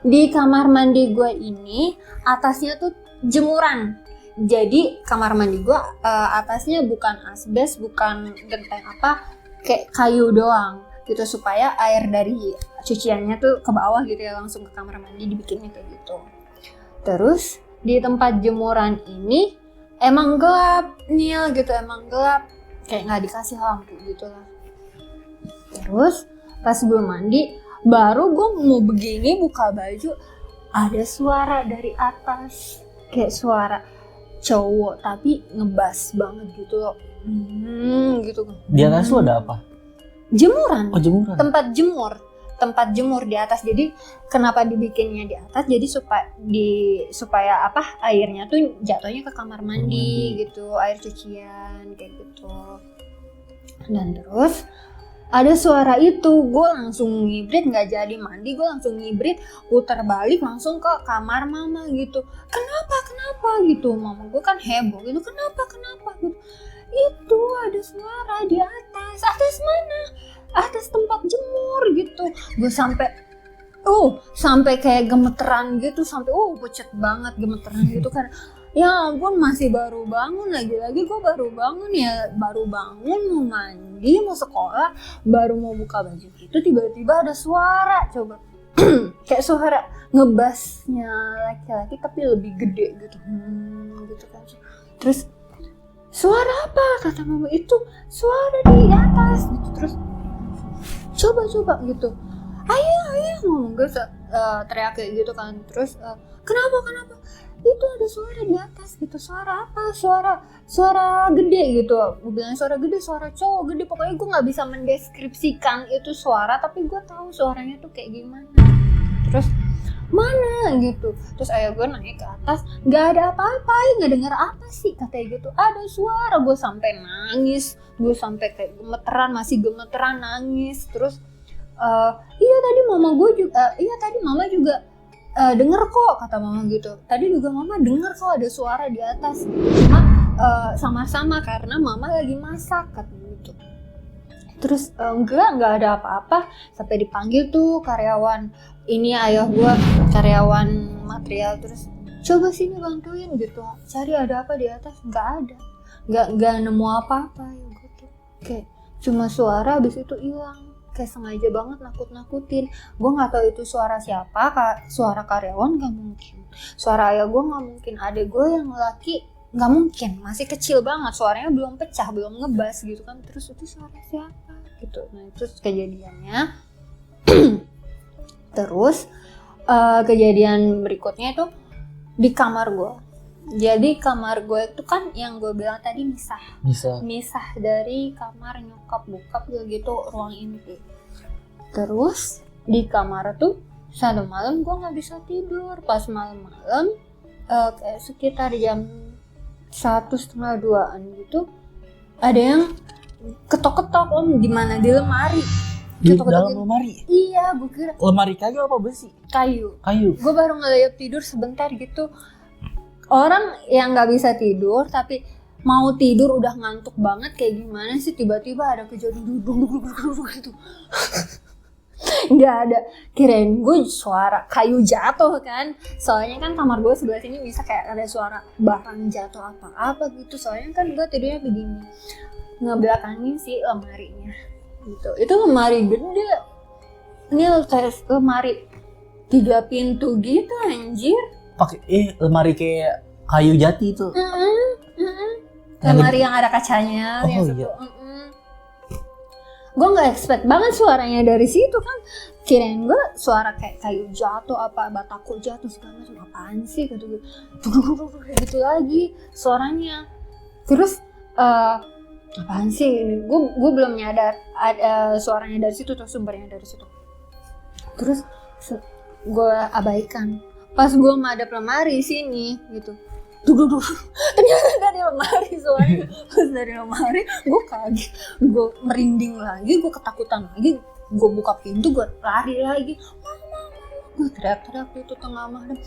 di kamar mandi gue ini atasnya tuh jemuran, jadi kamar mandi gue atasnya bukan asbes, bukan genteng apa, kayak kayu doang gitu, supaya air dari cuciannya tuh ke bawah gitu ya, langsung ke kamar mandi dibikinnya kayak gitu. Terus di tempat jemuran ini emang gelap gitu, emang gelap, kayak nggak dikasih lampu gitu lah. Terus pas gue mandi, baru gue mau begini buka baju, ada suara dari atas, kayak suara cowok tapi ngebas banget gitu loh. Gitu. Di atas lu ada apa? Jemuran. Oh jemuran. Tempat jemur di atas. Jadi kenapa dibikinnya di atas? Jadi supaya apa? Airnya tuh jatuhnya ke kamar mandi gitu, air cucian kayak gitu. Dan terus ada suara itu, gue langsung ngibrit, nggak jadi mandi, gue langsung ngibrit, putar balik langsung ke kamar mama gitu. Kenapa gitu? Mama gue kan heboh gitu. Kenapa gitu? Itu ada suara di atas mana? Atas tempat jemur gitu. Gue sampai kayak gemeteran gitu, sampai pucet banget gemeteran gitu kan. Ya ampun, masih baru bangun, lagi-lagi gue baru bangun mau mandi, mau sekolah, baru mau buka baju gitu, tiba-tiba ada suara, coba kayak suara ngebasnya laki-laki tapi lebih gede gitu, gitu kan. Terus suara apa? Kata mama, itu suara di atas gitu. Terus coba gitu, ayah ngomong gue teriak kayak gitu kan. Terus kenapa itu ada suara di atas gitu. Suara apa? Suara gede gitu. Gue bilang suara gede, suara cowok gede, pokoknya gue nggak bisa mendeskripsikan itu suara, tapi gue tahu suaranya tuh kayak gimana. Terus mana gitu. Terus ayah gue naik ke atas, nggak ada apa-apa, nggak dengar apa sih katanya gitu. Ada suara. Gue sampai nangis, gue sampai kayak masih gemeteran nangis. Terus tadi mama juga denger kok, kata mama gitu. Tadi juga mama denger kok ada suara di atas. Cuma sama-sama karena mama lagi masak, katanya gitu. Terus enggak ada apa-apa, sampai dipanggil tuh karyawan ini, ayah gua karyawan material. Terus coba sini bantuin gitu, cari ada apa di atas. Nggak nemu apa-apa ya gitu. Kayak cuma suara, habis itu hilang. Kayak sengaja banget nakut-nakutin. Gue nggak tahu itu suara siapa, suara karyawan nggak mungkin, suara ayah gue nggak mungkin, adek gue yang laki nggak mungkin, masih kecil banget, suaranya belum pecah, belum ngebas gitu kan. Terus itu suara siapa gitu. Nah itu kejadiannya. Terus kejadian berikutnya itu di kamar gue. Jadi kamar gue itu kan yang gue bilang tadi misah dari kamar nyokap bokap gitu, ruang inti. Terus di kamar tuh satu malam gue nggak bisa tidur. Pas malam-malam kayak sekitar jam 1:30-an gitu, ada yang ketok-ketok di mana, di lemari. Di dalam lemari? Iya, gue kira lemari kayu apa besi? Kayu. Gue baru ngeliat tidur sebentar gitu. Orang yang nggak bisa tidur tapi mau tidur udah ngantuk banget kayak gimana sih, tiba-tiba ada kejadian duduk gitu. Nggak ada, kirain gue suara kayu jatuh kan, soalnya kan kamar gue sebelah sini bisa kayak ada suara barang jatuh apa gitu. Soalnya kan gue tidurnya begini, ngebelakangin si lemarinya gitu. Itu lemari gede, ini kayak lemari 3 pintu gitu anjir. Pakai lemari kayak kayu jati itu. lemari yang ada kacanya. Oh, yang iya. Gue nggak expect banget suaranya dari situ kan, kirain gue suara kayak kayu jatuh apa batako jatuh segala macam, apaan sih gitu gitu lagi suaranya. Terus apaan sih ini, gue belum nyadar ada suaranya dari situ, terus sumbernya dari situ. Terus gue abaikan, pas gue madep lemari sini gitu, ternyata dari lemari suaranya. Pas dari lemari gue kaget, gue merinding lagi, gue ketakutan lagi, gue buka pintu, gue lari lagi, mama, gue teriak-teriak itu tengah malam,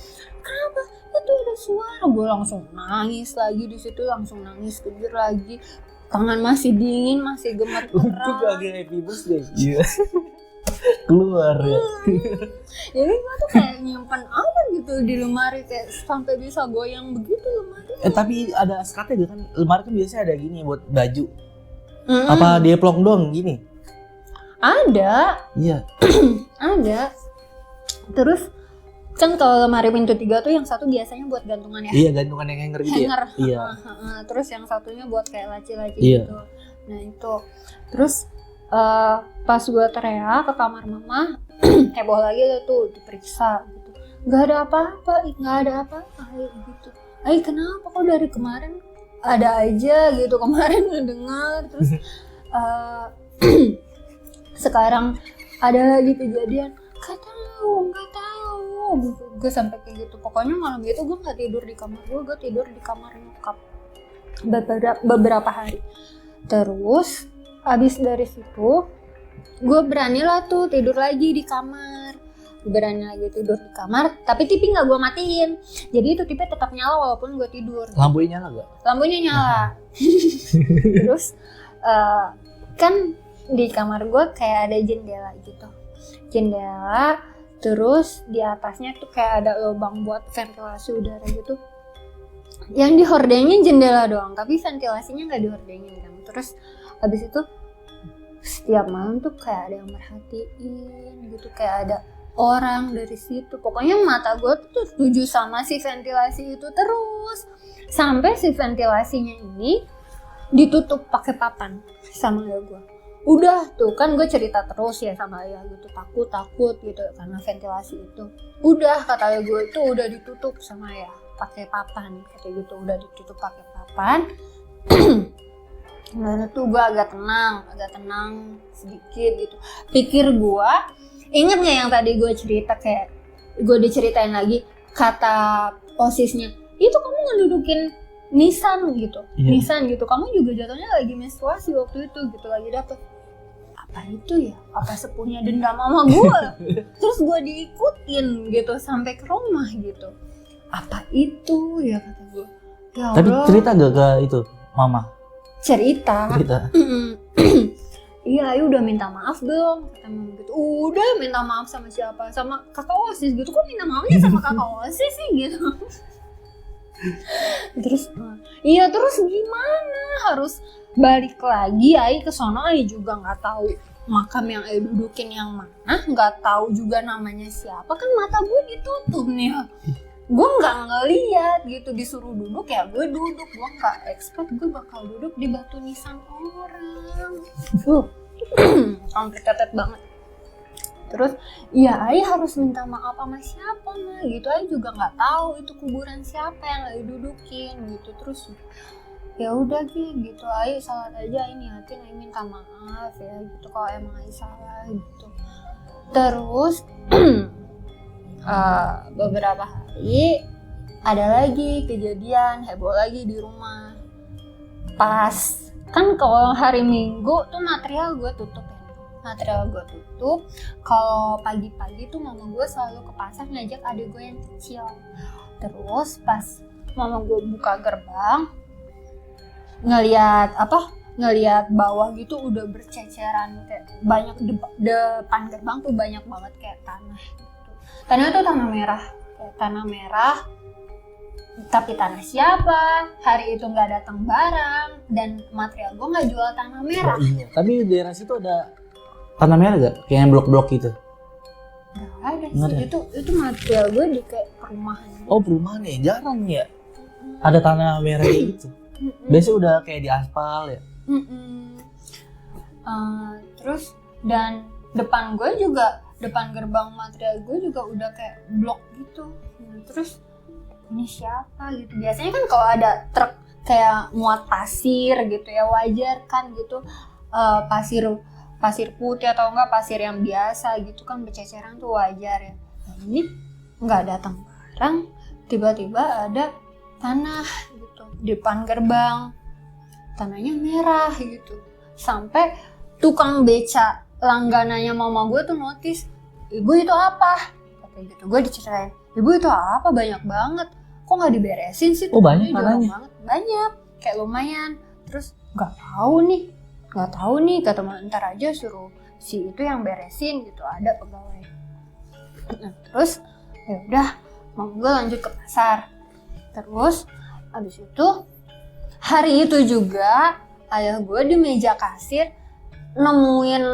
kenapa itu ada suara. Gue langsung nangis lagi di situ, langsung nangis kejer lagi, tangan masih dingin, masih Untuk gemeteran. lagi happy birthday. Iya. Keluar ya. Jadi gue tuh kayak nyimpen apa gitu di lemari, kayak sampai bisa goyang begitu lemari. Tapi ada sekatnya gak kan? Lemari kan biasanya ada gini buat baju. Apa dia plong doang gini? Ada. Iya. Ada. Terus kan kalau lemari pintu 3 tuh yang satu biasanya buat gantungan ya. Iya, gantungan yang hanger gitu Hanger. ya. Iya. Terus yang satunya buat kayak laci-laci Iya. gitu. Nah itu. Terus pas gue teriak ke kamar mama, heboh lagi tuh diperiksa gitu. Nggak ada apa-apa gitu. Kenapa kok dari kemarin ada aja gitu, kemarin ngedengar terus sekarang ada lagi kejadian, nggak tahu gitu. Gue sampai kayak gitu. Pokoknya malam itu gue nggak tidur di kamar gue tidur di kamar nyokap beberapa hari. Terus abis dari situ gue beranilah tuh tidur lagi di kamar, tapi TV nggak gue matiin, jadi itu TV tetap nyala walaupun gue tidur. Lampunya nyala gak? Lampunya nyala. Terus kan di kamar gue kayak ada jendela, terus di atasnya tuh kayak ada lubang buat ventilasi udara gitu. Yang dihordengin jendela doang, tapi ventilasinya nggak dihordengin kan. Terus habis itu setiap malam tuh kayak ada yang merhatiin gitu, kayak ada orang dari situ. Pokoknya mata gue tuh setuju sama si ventilasi itu terus, sampai si ventilasinya ini ditutup pakai papan sama ayah gue. Udah tuh kan gue cerita terus ya sama ayah gitu, takut gitu karena ventilasi itu. Udah kata ayah gue itu udah ditutup sama ayah pakai papan, kayak gitu, udah ditutup pakai papan. Nah tuh gue agak tenang sedikit gitu. Pikir gue, inget gak yang tadi gue cerita, kayak gue diceritain lagi kata osisnya, itu kamu ngedudukin Nissan gitu. Iya. Nissan gitu, kamu juga jatuhnya lagi menstruasi waktu itu gitu, lagi dapet. Apa itu ya? Apa sepunya dendam sama gue? Terus gue diikutin gitu sampai ke rumah gitu. Apa itu ya, kata gue. Ya Tapi Allah. cerita gak ke itu mama? Cerita. Iya, ayo udah minta maaf belum? Kata mama gitu. Udah minta maaf sama siapa? Sama kakak OSIS gitu. Kok minta maafnya sama kakak OSIS sih gitu? Terus iya, terus gimana? Harus balik lagi Ai ke sono. Ai juga nggak tahu makam yang Ai dudukin yang mana, nggak tahu juga namanya siapa. Kan mata gue ditutup nih. Gue nggak ngeliat gitu, disuruh duduk ya gue duduk. Gue nggak expect gue bakal duduk di batu nisan orang. Complicated banget. Terus ya Ai harus minta maaf sama siapa mah gitu. Ai juga nggak tahu itu kuburan siapa yang Ai dudukin gitu. Terus ya udah gitu, Ai salat aja, Ai niatin Ai minta maaf ya gitu kalau emang Ai salah gitu. Terus beberapa hari ada lagi kejadian heboh lagi di rumah. Pas kan kalau hari Minggu tuh material gue tutup ya. Kalau pagi-pagi tuh mama gue selalu ke pasar ngajak adik gue yang kecil. Terus pas mama gue buka gerbang, ngeliat bawah gitu udah berceceran, kayak banyak depan gerbang tuh banyak banget kayak tanah gitu. Tanah tuh tanah merah, kayak tanah merah. Tapi tanah siapa? Hari itu nggak datang barang dan material gue nggak jual tanah merah. Oh, iya. Tapi di daerah situ ada tanah merah gak? Kayak yang blok-blok gitu? Nggak ada sih. Itu material gue di kayak perumahan. Oh, perumahan ya? Jarang ya? Ada tanah merah gitu? Biasanya udah kayak di aspal ya. Terus dan depan gerbang material gue juga udah kayak blok gitu. Terus ini siapa gitu. Biasanya kan kalau ada truk kayak muat pasir gitu ya, wajar kan gitu. Pasir putih atau enggak pasir yang biasa gitu kan berceceran tuh wajar ya. Nah, ini nggak datang barang, tiba-tiba ada tanah gitu di depan gerbang, tanahnya merah gitu. Sampai tukang beca langganannya mama gue tuh notice, ibu itu apa? Kayak gitu. Gue diceritain, ibu itu apa? Banyak banget. Kok nggak diberesin sih? Oh banyak jorok tanahnya? banget. Banyak, kayak lumayan. Terus nggak tahu nih kata mama, ntar aja suruh si itu yang beresin gitu, ada pegawai. Nah, terus ya udah, mama gue lanjut ke pasar. Terus abis itu hari itu juga ayah gue di meja kasir nemuin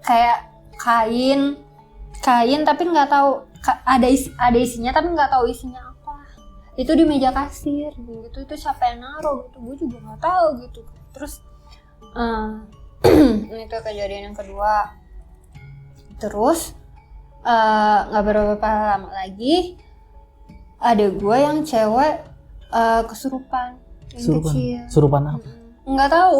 kayak kain tapi nggak tahu ada isinya tapi nggak tahu isinya apa. Itu di meja kasir gitu. Itu siapa yang naruh gitu, gue juga nggak tahu gitu. Terus itu kejadian yang kedua. Terus nggak berapa lama lagi ada gue yang cewek kesurupan yang kecil. Surupan apa? Nggak tahu.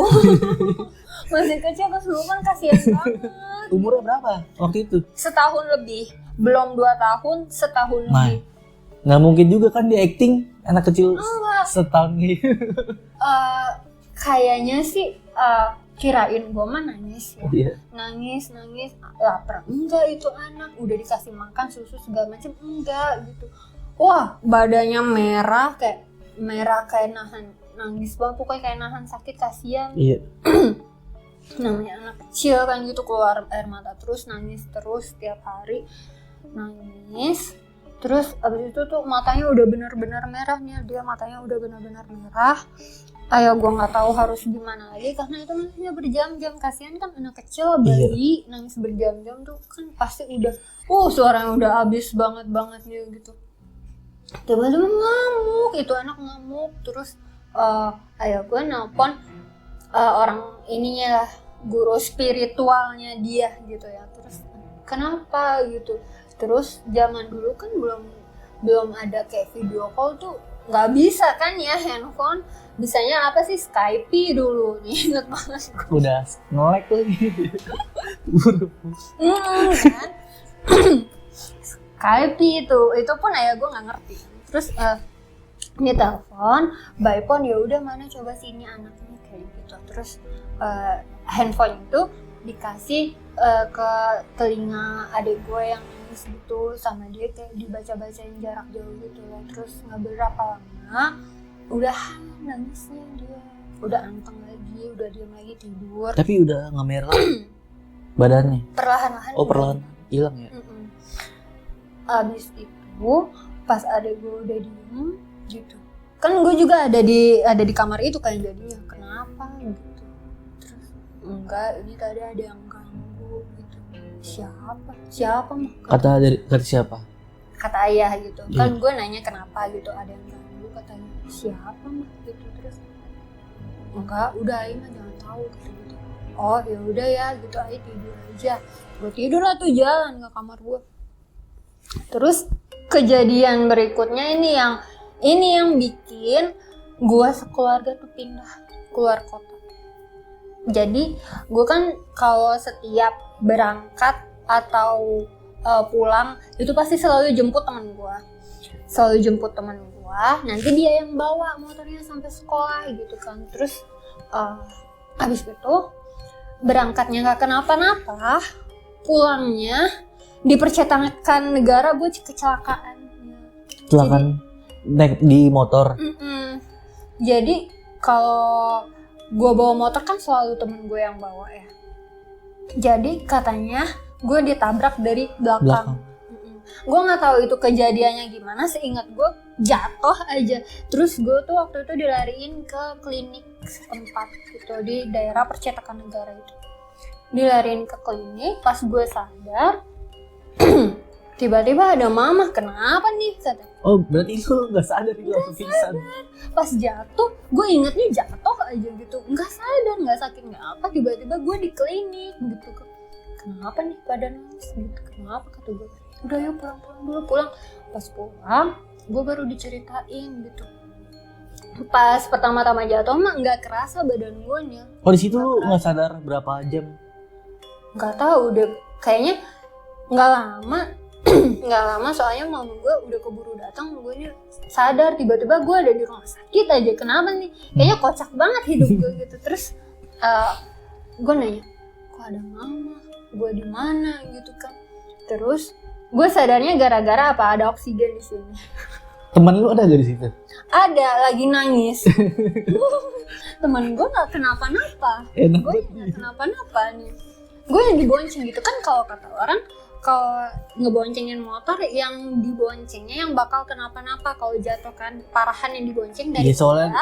Masih kecil kesurupan, kasihan banget. Umurnya berapa waktu itu? Setahun lebih, belum 2 tahun, setahun Nah, lebih. nggak mungkin juga kan di acting anak kecil setahun gitu. Kayaknya sih kirain gue mah nangis ya. Iya. Nangis, lapar enggak itu anak, udah dikasih makan susu segala macam enggak gitu. Wah, badannya merah kayak nahan nangis banget, pokoknya kayak nahan sakit, kasihan. Iya. Namanya anak kecil kan gitu, keluar air mata terus, nangis terus tiap hari, nangis. Terus abis itu tuh matanya udah benar-benar merah nih, dia matanya udah benar-benar merah. Ayah gue nggak tahu harus gimana lagi karena itu nangisnya berjam-jam, kasihan kan anak kecil bayi nangis berjam-jam tuh kan pasti udah suaranya udah abis banget nih gitu. Tiba-tiba ngamuk, itu anak ngamuk. Terus ayah gue nelpon orang ininya lah, guru spiritualnya dia gitu ya. Terus kenapa gitu? Terus zaman dulu kan belum ada kayak video call tuh, nggak bisa kan ya handphone. Bisanya apa sih, Skype dulu nih, inget banget. Udah nge-lag lagi. Kan? Skype itu pun ayah gue nggak ngerti. Terus ini telepon, by phone, ya udah mana coba sini anaknya kayak gitu. Terus handphone itu dikasih ke telinga adik gue yang nangis gitu, sama dia kayak dibaca-bacain jarak jauh gitu loh. Terus nggak berapa lama udah nangisnya dia, udah anteng lagi, udah diam lagi tidur. Tapi udah nggak merah badannya. Perlahan-lahan. Oh perlahan hilang ya. Abis itu pas adik gue udah diem gitu, kan gue juga ada di kamar itu kan, jadinya kenapa gitu. Terus enggak, ini tadi ada yang ganggu gitu. Siapa mah? Kata siapa? Kata ayah gitu. Iya. Kan gue nanya kenapa gitu, ada yang ganggu, katanya siapa mah gitu. Terus enggak, udah Ai mah jangan tahu gitu. Oh ya udah ya gitu, Ai tidur aja. Gue tidur lah tuh, jalan ke kamar gue. Terus kejadian berikutnya ini yang bikin gue sekeluarga tuh pindah keluar kota. Jadi gue kan kalau setiap berangkat atau pulang itu pasti selalu jemput teman gue. Nanti dia yang bawa motornya sampai sekolah gitu kan. Terus habis itu berangkatnya nggak kenapa-napa, pulangnya di percetakan negara gue kecelakaan. Naik di motor. Jadi kalau gue bawa motor kan selalu temen gue yang bawa ya. Jadi katanya gue ditabrak dari belakang. Gue nggak tahu itu kejadiannya gimana, seingat gue jatuh aja. Terus gue tuh waktu itu dilariin ke klinik setempat gitu di daerah percetakan negara itu. Dilariin ke klinik, pas gue sadar tiba-tiba ada mama, kenapa nih kata. Oh berarti itu nggak sadar itu langsung pingsan. Pas jatuh gue ingetnya jatuh aja gitu, nggak sadar, nggak sakit nggak apa, tiba-tiba gue di klinik gitu. Kenapa nih pada nangis gitu, kenapa, kata gue udah yuk pulang dulu. Pas pulang gue baru diceritain gitu. Pas pertama-tama jatuh mah nggak kerasa badan gue nya. Oh di situ lu nggak sadar berapa jam? Nggak tahu, udah kayaknya nggak lama. Nggak lama soalnya mama gue udah keburu datang, gue nya sadar tiba-tiba gue ada di rumah sakit aja. Kenapa nih, kayaknya kocak banget hidup gue gitu. Terus gue nanya, kok ada mama, gue di mana gitu kan. Terus gue sadarnya gara-gara apa, ada oksigen di sini. Temen lu ada gak di situ? Ada, lagi nangis. Temen gue nggak kenapa-napa, Enak gue nggak kenapa-napa nih. Gue yang dibonceng gitu kan, kalau kata orang kalau ngeboncengin motor yang diboncengnya yang bakal kenapa-napa kalau jatuh kan, parahan yang dibonceng dari Iya soalnya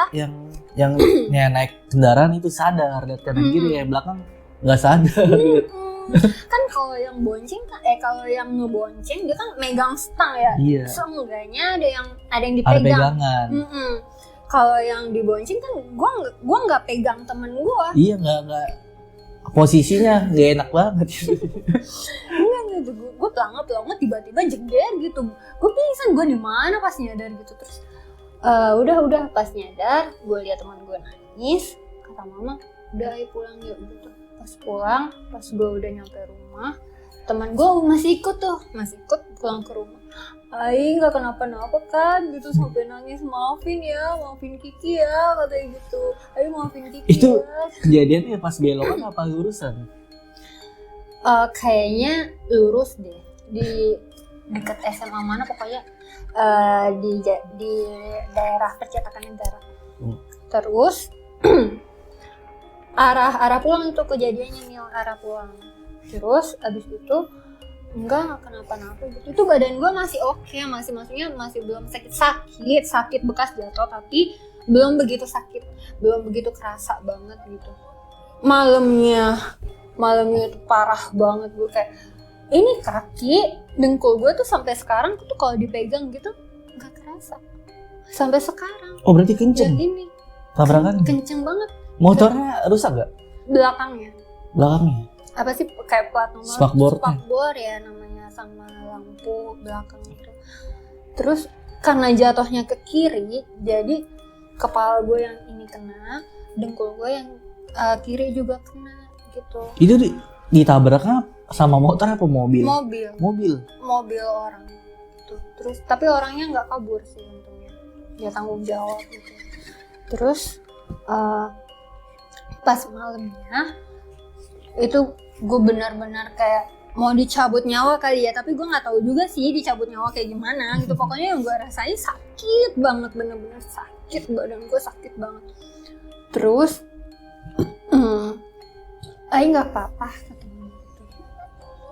yang ya, naik kendaraan itu sadar, lihat kanan kiri ya belakang nggak sadar. Kan kalau yang bonceng kalau yang ngebonceng dia kan megang stang ya. Iya. Seenggaknya ada yang Ada dipegang. pegangan. Kalau yang dibonceng kan gua nggak pegang temen gua. Iya nggak posisinya nggak enak banget. Iya gitu, gue pelangap tiba-tiba jeder gitu, gue pingsan, gue di mana pas nyadar gitu. Terus udah pas nyadar gue lihat teman gue nangis, kata mama udah ayo pulang yuk gitu. Pas gue udah nyampe rumah, teman gue masih ikut pulang ke rumah. Ai nggak kenapa-napa kan gitu, sampai nangis, maafin Kiki ya, katanya gitu. Ayo maafin Kiki Itu ya. kejadiannya pas belokan apa lurusan? Kayaknya lurus deh, di dekat SMA mana pokoknya, di daerah percetakan negara. Terus arah pulang itu kejadiannya nih, arah pulang. Terus abis itu enggak kenapa-napa gitu. Itu badan gue masih oke, maksudnya masih belum sakit bekas jatuh, tapi belum begitu sakit, belum begitu kerasa banget gitu. Malamnya itu parah banget, gue kayak ini kaki dengkul gue tuh sampai sekarang tuh kalau dipegang gitu nggak kerasa sampai sekarang. Oh berarti kenceng Dan ini tabrakan? kenceng banget. Motornya rusak gak? Belakangnya apa sih, kayak plat nomor spakbor ya namanya, sama lampu belakang itu. Terus karena jatuhnya ke kiri, jadi kepala gue yang ini kena, dengkul gue yang kiri juga kena gitu. Itu ditabraknya sama motor apa mobil? Mobil orang gitu. Terus tapi orangnya nggak kabur sih untungnya, dia tanggung jawab gitu. Terus pas malamnya itu gue benar-benar kayak mau dicabut nyawa kali ya, tapi gue nggak tahu juga sih dicabut nyawa kayak gimana gitu. Pokoknya yang gue rasain sakit banget, bener-bener sakit, badan gue sakit banget. Terus Ay nggak apa-apa katanya gitu.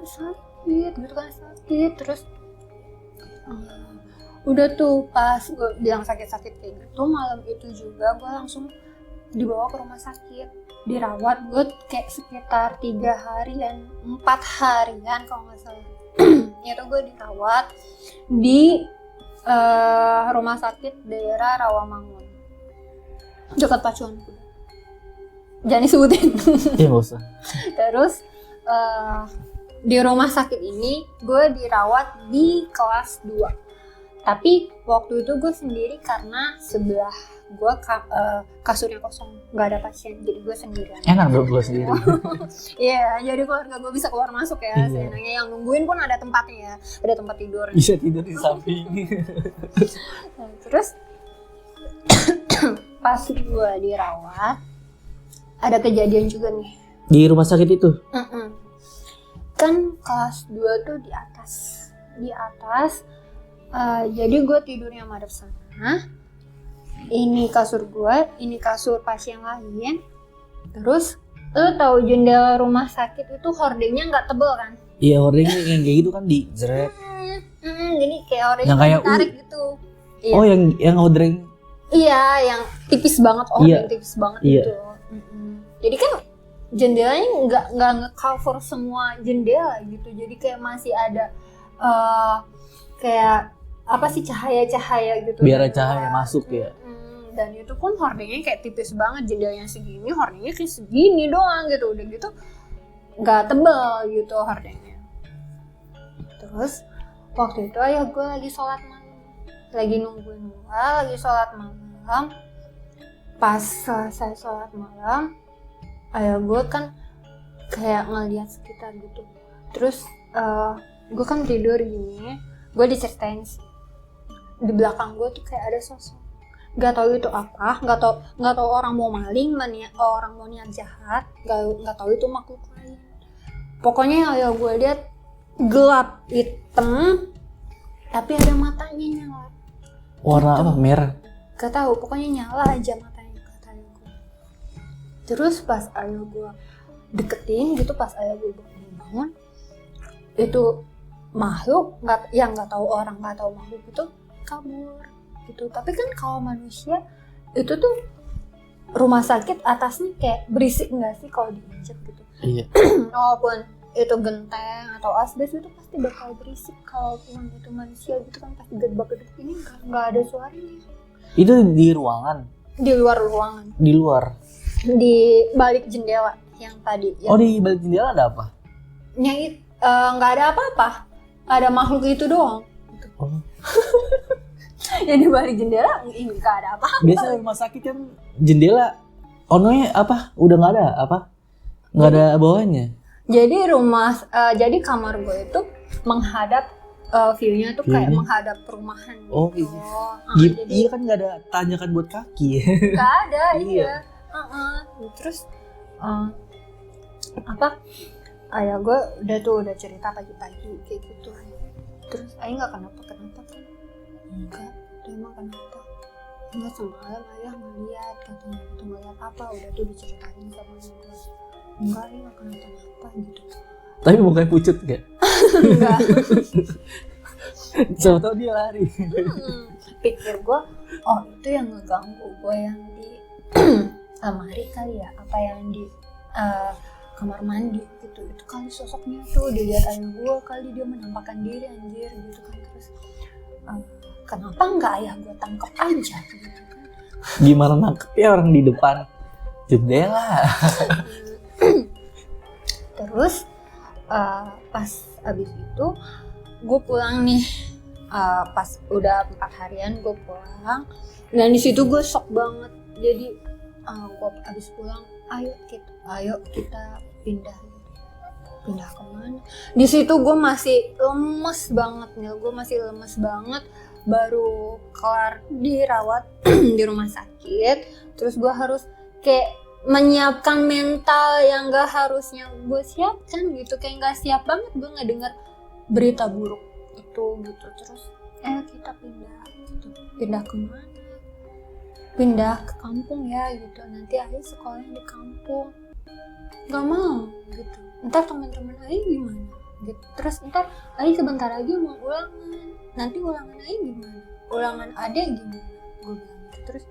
Sakit gitu kan, sakit. Terus udah tuh pas gue bilang sakit-sakit kayak gitu, malam itu juga gue langsung dibawa ke rumah sakit, dirawat. Gue kayak sekitar 4 harian kalau nggak salah. Itu gue dirawat di rumah sakit daerah Rawamangun, dekat Pacuan Kuda. Jangan disebutin. Iya nggak usah. Terus di rumah sakit ini gue dirawat di kelas 2. Tapi waktu itu gue sendiri karena sebelah gue kasurnya kosong, nggak ada pasien, jadi gue sendirian. Enak dong gue sendiri. Iya, jadi keluarga gue bisa keluar masuk ya. Iya. Seenggaknya yang nungguin pun ada tempatnya ya, ada tempat tidur. Bisa tidur di samping. Nah, terus pas gue dirawat, ada kejadian juga nih. Di rumah sakit itu? Kan kelas 2 tuh di atas. Jadi gue tidurnya madep sana. Ini kasur gue, ini kasur pasien lain. Terus lo tahu jendela rumah sakit itu hordengnya nggak tebel kan? Iya hordengnya yang kayak gitu kan di jeret. Jadi kayak hordengnya Yang kayak ditarik gitu. Iya. Oh yang hordeng. Iya, yang tipis banget, tipis banget iya. gitu. Jadi kan jendelanya nggak nge-cover semua jendela gitu. Jadi kayak masih ada kayak apa sih cahaya-cahaya gitu. Biar dari cahaya luar. masuk ya. Dan itu pun hordengnya kayak tipis banget, jendelanya segini, hordengnya kayak segini doang gitu. Udah gitu nggak tebel gitu hordengnya. Terus waktu itu ayah gue lagi sholat malam, lagi nungguin gue lagi sholat malam. Pas selesai sholat malam, ayah gue kan kayak ngeliat sekitar gitu. Terus gue kan tidur gini, gue diceritain sih, di belakang gue tuh kayak ada sosok. Gak tahu itu apa, nggak tahu orang mau maling, orang mau niat jahat, nggak tahu itu makhluk lain. Pokoknya yang ayah gue lihat gelap hitam, tapi ada matanya nyala. Warna apa? Merah. Gak tahu, pokoknya nyala aja matanya kata ayah gue. Terus pas ayah gue deketin gitu, pas ayah gue bangun, itu makhluk nggak tahu orang, nggak tahu makhluk itu kabur gitu. Tapi kan kalau manusia itu tuh rumah sakit atasnya kayak berisik nggak sih kalau diinjek gitu. Iya. Walaupun itu genteng atau asbes itu pasti bakal berisik. Kalau itu manusia gitu kan pasti gedebak-gedebak. Ini nggak ada suaranya. Itu di ruangan. Di luar ruangan. Di luar. Di balik jendela yang tadi. Oh, di balik jendela ada apa? Nggak ada apa-apa. Ada makhluk itu doang. Oh. Yang di balik jendela nggak ada apa-apa. Biasa rumah sakit kan jendela ononya apa? Udah nggak ada apa? Nggak ada bawahnya. Jadi jadi kamar gue itu menghadap view-nya tuh kayak menghadap perumahan gitu. Oh iya. Jadi Iya kan nggak ada tanjakan buat kaki. nggak ada, Iya. iya. Terus ayah gue udah cerita pagi-pagi kayak gitu. Terus ayah nggak kenapa kan? Enggak, emang kenapa? Enggak, semalam ayah ngeliat katanya itu ngeliat apa, udah tuh diceritain sama gue. Enggak, ayah nggak kenapa gitu. Tapi mukanya pucet gak? Enggak. Siapa tau dia lari. Pikir gue, oh itu yang ngeganggu gue yang di lemari kali ya, apa yang di kamar mandi gitu. Itu kali sosoknya tuh dilihat ayah gue kali, dia menampakkan diri anjir gitu kan. Terus kenapa nggak ayah gue tangkap aja gitu kan. Gimana nangkepnya orang di depan jendela? Terus pas abis itu gue pulang nih, pas udah 4 harian gue pulang, dan di situ gue shock banget. Jadi gue abis pulang, ayo kita pindah kemana? Di situ gue masih lemes banget, baru kelar dirawat di rumah sakit. Terus gue harus kayak menyiapkan mental yang gak harusnya gue siapkan gitu, kayak gak siap banget gue ngedengar berita buruk itu gitu. Terus kita pindah kemana? Pindah ke kampung ya gitu, nanti ayah sekolahnya di kampung. Gak mau gitu, ntar teman-teman ayah gimana gitu. Terus ntar ayah sebentar lagi mau ulangan, nanti ulangan ayah gimana, ulangan adek gimana, gue bilang gitu. Terus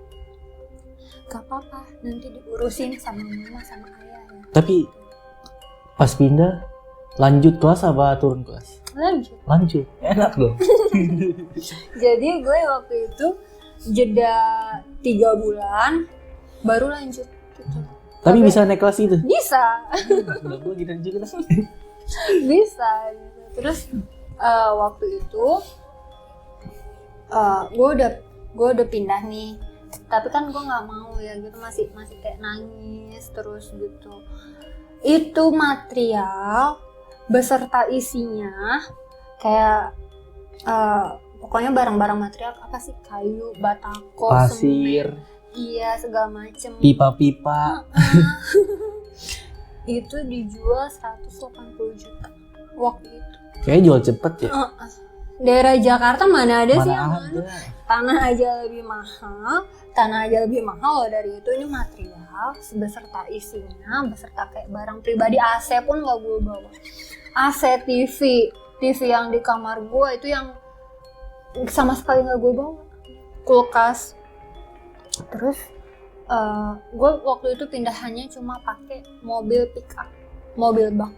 gak apa-apa, nanti diurusin sama mama sama ayah ya. Tapi pas pindah lanjut kelas apa turun kelas? Lanjut, enak dong. Jadi gue waktu itu jeda 3 bulan baru lanjut gitu. Tapi bisa naik kelas itu? Bisa. Udah gue gitu juga lah. Bisa gitu. Terus waktu itu gue udah pindah nih, tapi kan gue nggak mau ya gitu, masih kayak nangis terus gitu. Itu material beserta isinya kayak pokoknya barang-barang material apa sih, kayu, batako, Pasir, semen, iya segala macem, pipa-pipa. Itu dijual 180 juta waktu itu. Kayaknya jual cepet ya. Daerah Jakarta mana ada sih yang ada. tanah aja lebih mahal loh dari itu. Ini material beserta isinya, beserta kayak barang pribadi. AC pun gak gue bawa. AC, TV yang di kamar gue itu yang sama sekali gak gue bawa. Kulkas. Terus gue waktu itu pindahannya cuma pakai mobil pick up, mobil bak,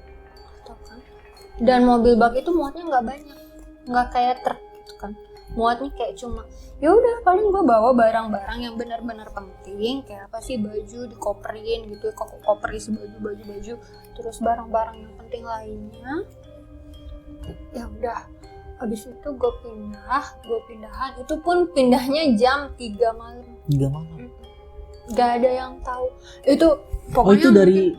kan? Dan mobil bak itu muatnya nggak banyak, nggak kayak truk gitu kan. muatnya kayak cuma ya udah paling gue bawa barang-barang yang benar-benar penting kayak apa sih, baju dikoperin gitu, koper isi baju, terus barang-barang yang penting lainnya. Ya udah, habis itu gue pindahan, itu pun pindahnya jam 3 malam. 3 malam. Gak ada yang tahu. Itu Oh pokoknya itu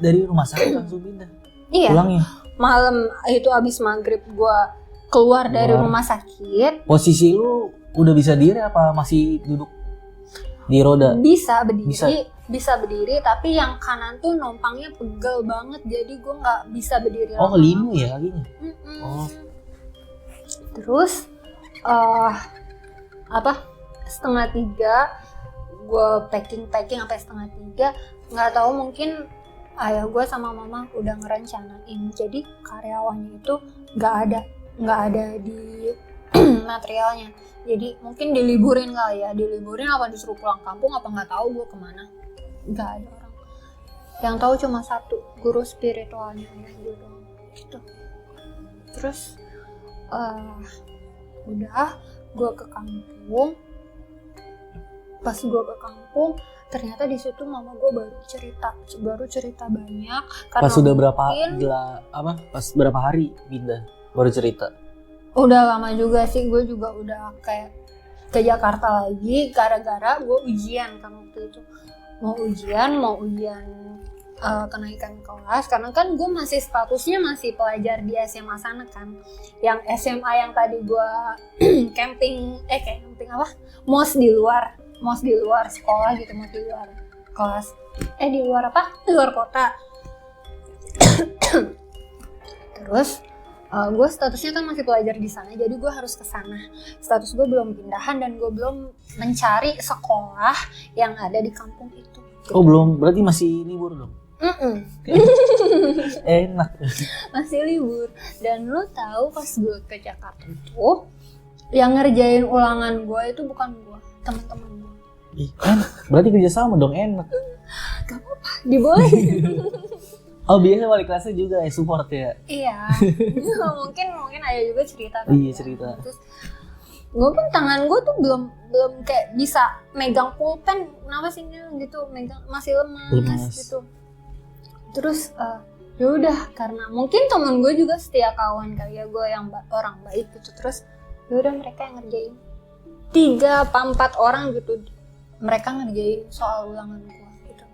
dari rumah sakit langsung pindah. iya, Pulangnya. malam itu abis maghrib gue keluar dari Keluar. rumah sakit. Posisi lu udah bisa diri apa masih duduk di roda? Bisa berdiri, Bisa. bisa berdiri, tapi yang kanan tuh numpangnya pegel banget, jadi gue nggak bisa berdiri. Oh lama. limu ya kakinya. Oh. Terus setengah 3 gue packing sampai setengah 3, nggak tahu mungkin ayah gue sama mama udah ngerencanain, jadi karyawannya itu nggak ada di materialnya, jadi mungkin diliburin kali ya, apa disuruh pulang kampung apa nggak tahu gue kemana, nggak ada orang yang tahu, cuma satu guru spiritualnya ayah gue doang gitu. Terus udah gue ke kampung. Pas gue ke kampung, ternyata di situ mama gue baru cerita banyak. Pas sudah mungkin pas berapa hari pindah baru cerita? Udah lama juga sih, gue juga udah kayak ke Jakarta lagi gara-gara gue ujian kan waktu itu. Mau ujian kenaikan kelas, karena kan gue masih statusnya masih pelajar di SMA sana kan. Yang SMA yang tadi gue camping mos di luar sekolah gitu, mos di luar kelas, di luar kota. Terus gue statusnya kan masih pelajar di sana, jadi gue harus ke sana. Status gue belum pindahan dan gue belum mencari sekolah yang ada di kampung itu. Oh belum, berarti masih libur dong? Enak. Masih libur. Dan lo tahu pas gue ke Jakarta itu, yang ngerjain ulangan gue itu bukan gue, teman-teman gue. Enak. Berarti kerjasama dong, enak. Gak apa-apa, dibolehin. Oh biasanya wali kelasnya juga ya support ya? Iya. mungkin ada juga cerita kan. Iya cerita. Terus gue pun tangan gue tuh belum kayak bisa megang pulpen, kenapa sih gitu, megang masih lemas gitu. Terus ya udah, karena mungkin temen gue juga setia kawan kali ya, gue yang orang baik gitu. Terus ya udah mereka yang ngerjain 3-4 orang gitu, mereka ngerjain soal ulangan gue gitu.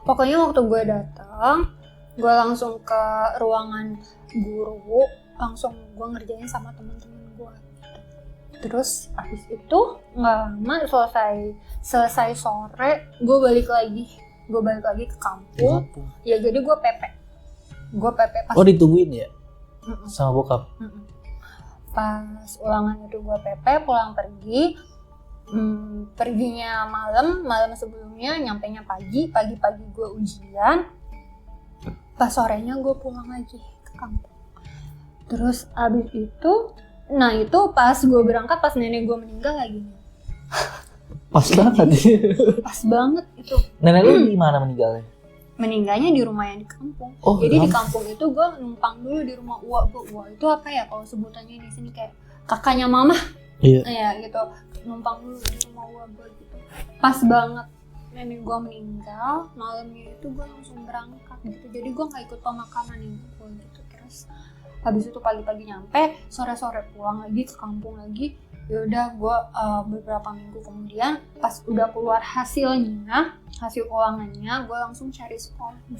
Pokoknya waktu gue datang, gue langsung ke ruangan guru, langsung gue ngerjain sama teman-teman gue gitu. Terus abis itu nggak lama selesai sore, gue balik lagi ke kampung. Ya jadi gue PP pas. Oh ditungguin ya? Sama bokap? Pas ulangan itu gue PP, pulang pergi. Perginya malam sebelumnya, nyampenya pagi gue ujian. Pas sorenya gue pulang lagi ke kampung. Terus abis itu, nah itu pas gue berangkat, pas nenek gue meninggal lagi. Pas banget. Pas banget itu. Nenek lu di mana meninggalnya? Meninggalnya di rumah yang di kampung. Oh, jadi di kampung itu gue numpang dulu di rumah uak gue. Uak itu apa ya kalau sebutannya di sini, kayak kakaknya mama. Iya. Ya gitu, numpang dulu di rumah uak gue gitu. Pas banget nenek gue meninggal, malamnya itu gue langsung berangkat gitu. Jadi gue nggak ikut pemakaman ibu gue gitu. Terus habis itu pagi-pagi nyampe, sore-sore pulang lagi ke kampung lagi. Ya udah, gue beberapa minggu kemudian pas udah keluar hasil ulangannya, gue langsung cari sekolah di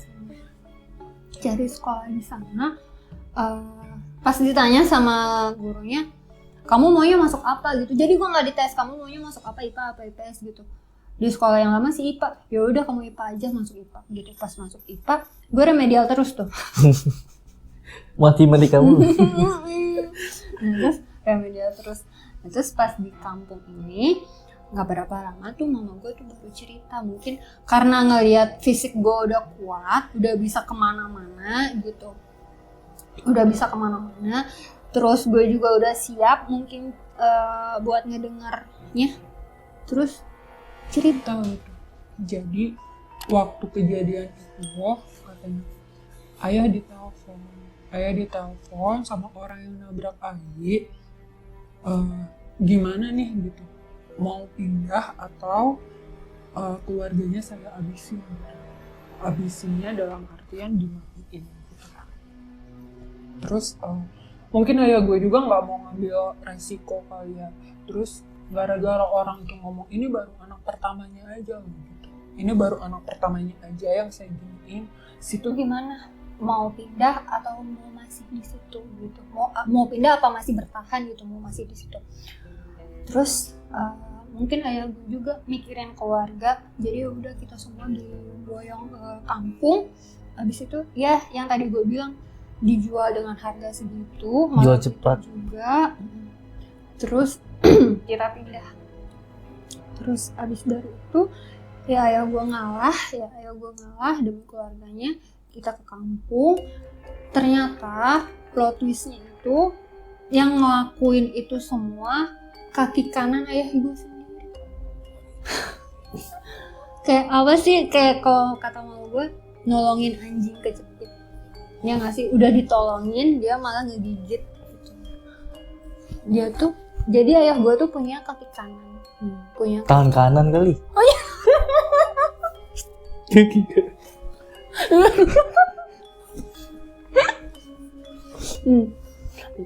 sana. Pas ditanya sama gurunya, kamu maunya masuk apa gitu, jadi gue nggak dites kamu maunya masuk apa, IPA apa IPS gitu. Di sekolah yang lama sih IPA, ya udah kamu IPA aja, masuk IPA gitu. Pas masuk IPA gue remedial terus tuh. Mati kamu. Terus remedial terus. Terus pas di kampung ini nggak berapa lama tuh mama gue tuh baru cerita, mungkin karena ngelihat fisik gue udah kuat, udah bisa kemana-mana gitu, terus gue juga udah siap mungkin buat ngedengarnya. Terus cerita gitu. Jadi waktu kejadian itu katanya ayah ditelepon sama orang yang nabrak Agi. gimana nih gitu, mau pindah atau keluarganya saya abisinnya dalam artian dimatiin gitu. Terus mungkin ayah gue juga nggak mau ngambil resiko kali ya. Terus gara-gara orang itu ngomong ini baru anak pertamanya aja gitu, ini baru anak pertamanya aja yang saya giniin, situ Gimana? Mau pindah atau mau masih di situ gitu? Mau pindah apa masih bertahan gitu? Mau masih di situ? Terus mungkin ayah gue juga mikirin keluarga, jadi udah kita semua diboyong ke kampung. Habis itu ya yang tadi gue bilang dijual dengan harga segitu, Jual malah cepat. juga. Terus kita pindah. Terus habis dari itu ya ayah gue ngalah demi keluarganya, kita ke kampung. Ternyata plot twistnya itu yang ngelakuin itu semua kaki kanan ayah gue sendiri. Kayak apa sih, kayak kalau kata mama gue nolongin anjing kejepit ya nggak sih, udah ditolongin dia malah ngegigit gitu. Dia tuh jadi ayah gue tuh punya kaki kanan, punya Tangan kanan kali. Oh iya.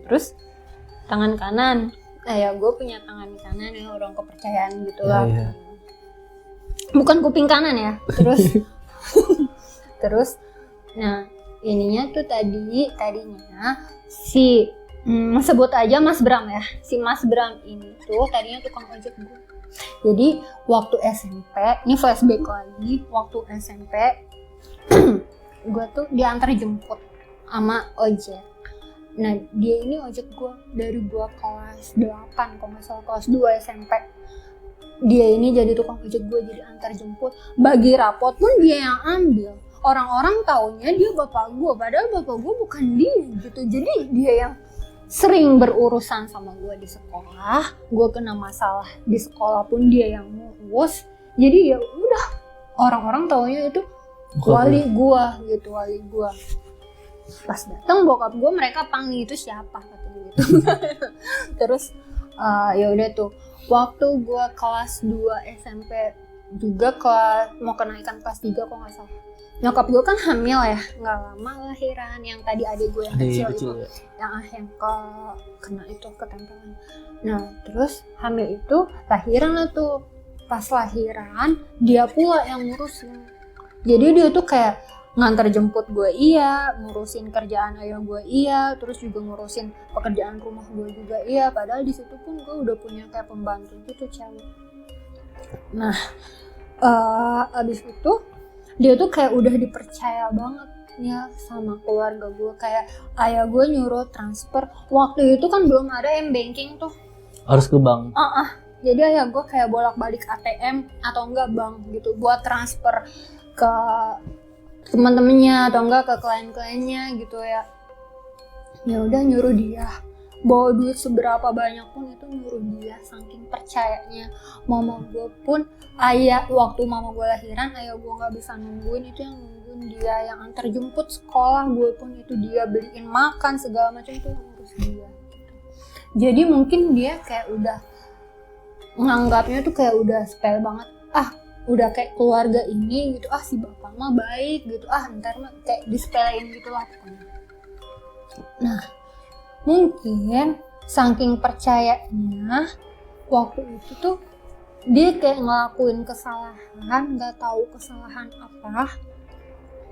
Terus tangan kanan, ayah gue punya tangan kanan yang orang kepercayaan gitu lah. Iya. Bukan kuping kanan ya. Terus nah ininya tuh tadinya si sebut aja Mas Bram ya. Si Mas Bram ini tuh tadinya tukang ojek gue. Jadi waktu SMP, ini flashback lagi, waktu SMP gue tuh diantar jemput sama ojek. Nah dia ini ojek gue dari gue kelas 8, kalau nggak salah kelas 2 SMP. Dia ini jadi tukang ojek gue, jadi antar jemput. Bagi rapot pun dia yang ambil. Orang-orang taunya dia bapak gue, padahal bapak gue bukan dia gitu. Jadi dia yang sering berurusan sama gue di sekolah. Gue kena masalah di sekolah pun dia yang ngurus. Jadi ya udah, orang-orang taunya itu wali gue gitu, wali gue. Pas datang bokap gue, mereka panggil itu siapa katanya gitu. Terus ya udah tuh, waktu gue kelas 2 SMP juga mau kenaikan kelas 3 kok nggak salah. Nyokap gue kan hamil ya, nggak lama lahiran, yang tadi adik gue yang kecil itu, ya. yang kena itu ketempelan. Nah terus hamil itu lahiran lah tuh. Pas lahiran dia pula yang ngurusin. Jadi dia tuh kayak ngantar jemput gue iya, ngurusin kerjaan ayah gue iya, terus juga ngurusin pekerjaan rumah gue juga iya. Padahal di situ pun gue udah punya kayak pembantu gitu cewek. Nah abis itu dia tuh kayak udah dipercaya banget ya sama keluarga gue. Kayak ayah gue nyuruh transfer, waktu itu kan belum ada m-banking tuh, Harus ke bank. jadi ayah gue kayak bolak-balik ATM atau enggak bank gitu buat transfer ke teman-temannya atau enggak ke klien-kliennya gitu ya. Ya udah nyuruh dia, bawa duit seberapa banyak pun itu nyuruh dia, saking percayanya. Mama gue pun, waktu mama gue lahiran, ayah gue nggak bisa nungguin, itu yang nungguin dia, yang antar jemput sekolah gue pun itu dia, beliin makan segala macam itu yang ngurus dia gitu. Jadi mungkin dia kayak udah nganggapnya tuh kayak udah sepele banget, udah kayak keluarga ini gitu, si bapak mah baik gitu, ntar mah kayak disepelein gitu lah pokoknya. Nah mungkin saking percayanya waktu itu tuh dia kayak ngelakuin kesalahan, nggak tahu kesalahan apa.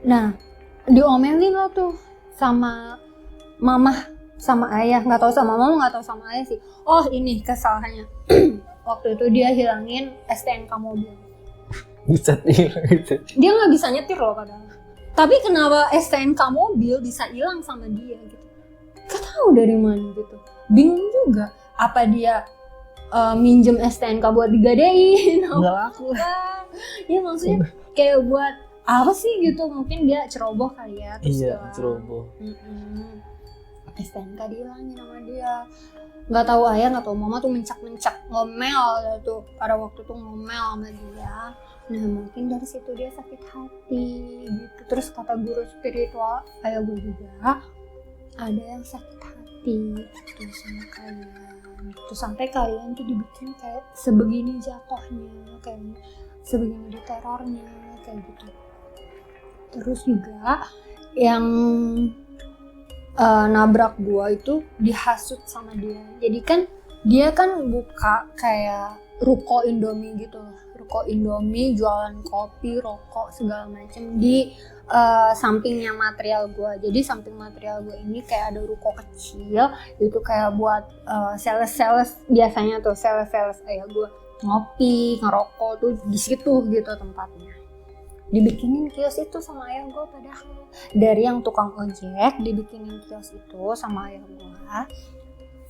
Nah diomelin lah tuh sama mama sama ayah, nggak tahu sama mama, nggak tahu sama ayah sih. Oh ini kesalahannya. Waktu itu dia hilangin STNK mobil. Bisa Dia nggak bisa nyetir loh padahal. Tapi kenapa STNK mobil bisa hilang sama dia gitu? Gak tahu dari mana gitu. Bingung juga. Apa dia minjem STNK buat digadein? Nggak laku. Ya maksudnya kayak buat apa sih gitu? Mungkin dia ceroboh kali ya. Terus Iya, hilang. ceroboh. STNK dihilangin sama dia. Nggak tahu ayah, nggak tahu mama tuh mencak-mencak, ngomel tuh pada waktu tuh ngomel sama dia. Nah mungkin dari situ dia sakit hati gitu. Terus kata guru spiritual ayah gue juga, ada yang sakit hati gitu sama kalian. gitu. Sampai kalian tuh dibikin kayak sebegini jatuhnya, kayak sebegini diterornya kayak gitu. Terus juga yang nabrak gua itu dihasut sama dia. Jadi kan dia kan buka kayak ruko Indomie gitu loh. Ruko Indomie, jualan kopi, rokok, segala macem di sampingnya material gua. Jadi samping material gua ini kayak ada ruko kecil, itu kayak buat sales-sales biasanya tuh, sales-sales ayah gua ngopi, ngerokok tuh di situ gitu tempatnya. Dibikinin kios itu sama ayah gue, padahal dari yang tukang ojek dibikinin kios itu sama ayah gue.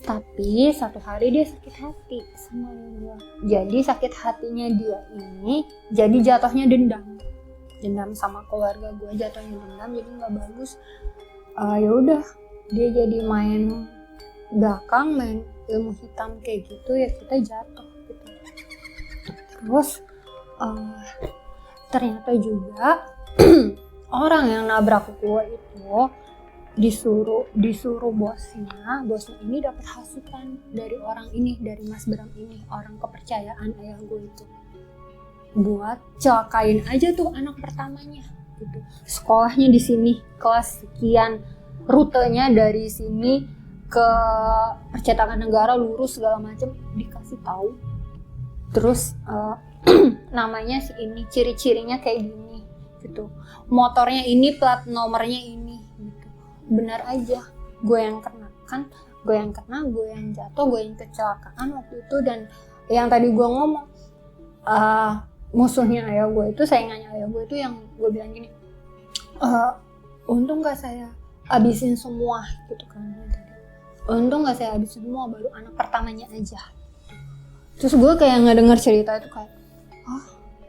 Tapi satu hari dia sakit hati sama ayah gue. Jadi sakit hatinya dia ini jadi jatuhnya dendam sama keluarga gue, jatuhnya dendam, jadi nggak bagus. Ya udah, dia jadi main belakang, main ilmu hitam kayak gitu, ya kita jatuh gitu. Terus ternyata juga orang yang nabrak gue itu disuruh bosnya ini dapat hasutan dari orang ini, dari Mas Bram ini, orang kepercayaan ayah gue itu, buat celakain aja tuh anak pertamanya gitu. Sekolahnya di sini, kelas sekian, rutenya dari sini ke percetakan negara lurus segala macem dikasih tahu. Terus namanya si ini, ciri-cirinya kayak gini gitu, motornya ini, plat nomornya ini gitu. Benar aja gue yang kena, gue yang jatuh, gue yang kecelakaan waktu itu. Dan yang tadi gue ngomong musuhnya ayah gue itu, saingannya ayah gue itu, yang gue bilang gini, untung gak saya habisin semua gitu kan, untung gak saya habisin semua, baru anak pertamanya aja. Terus gue kayak ngedenger cerita itu kayak,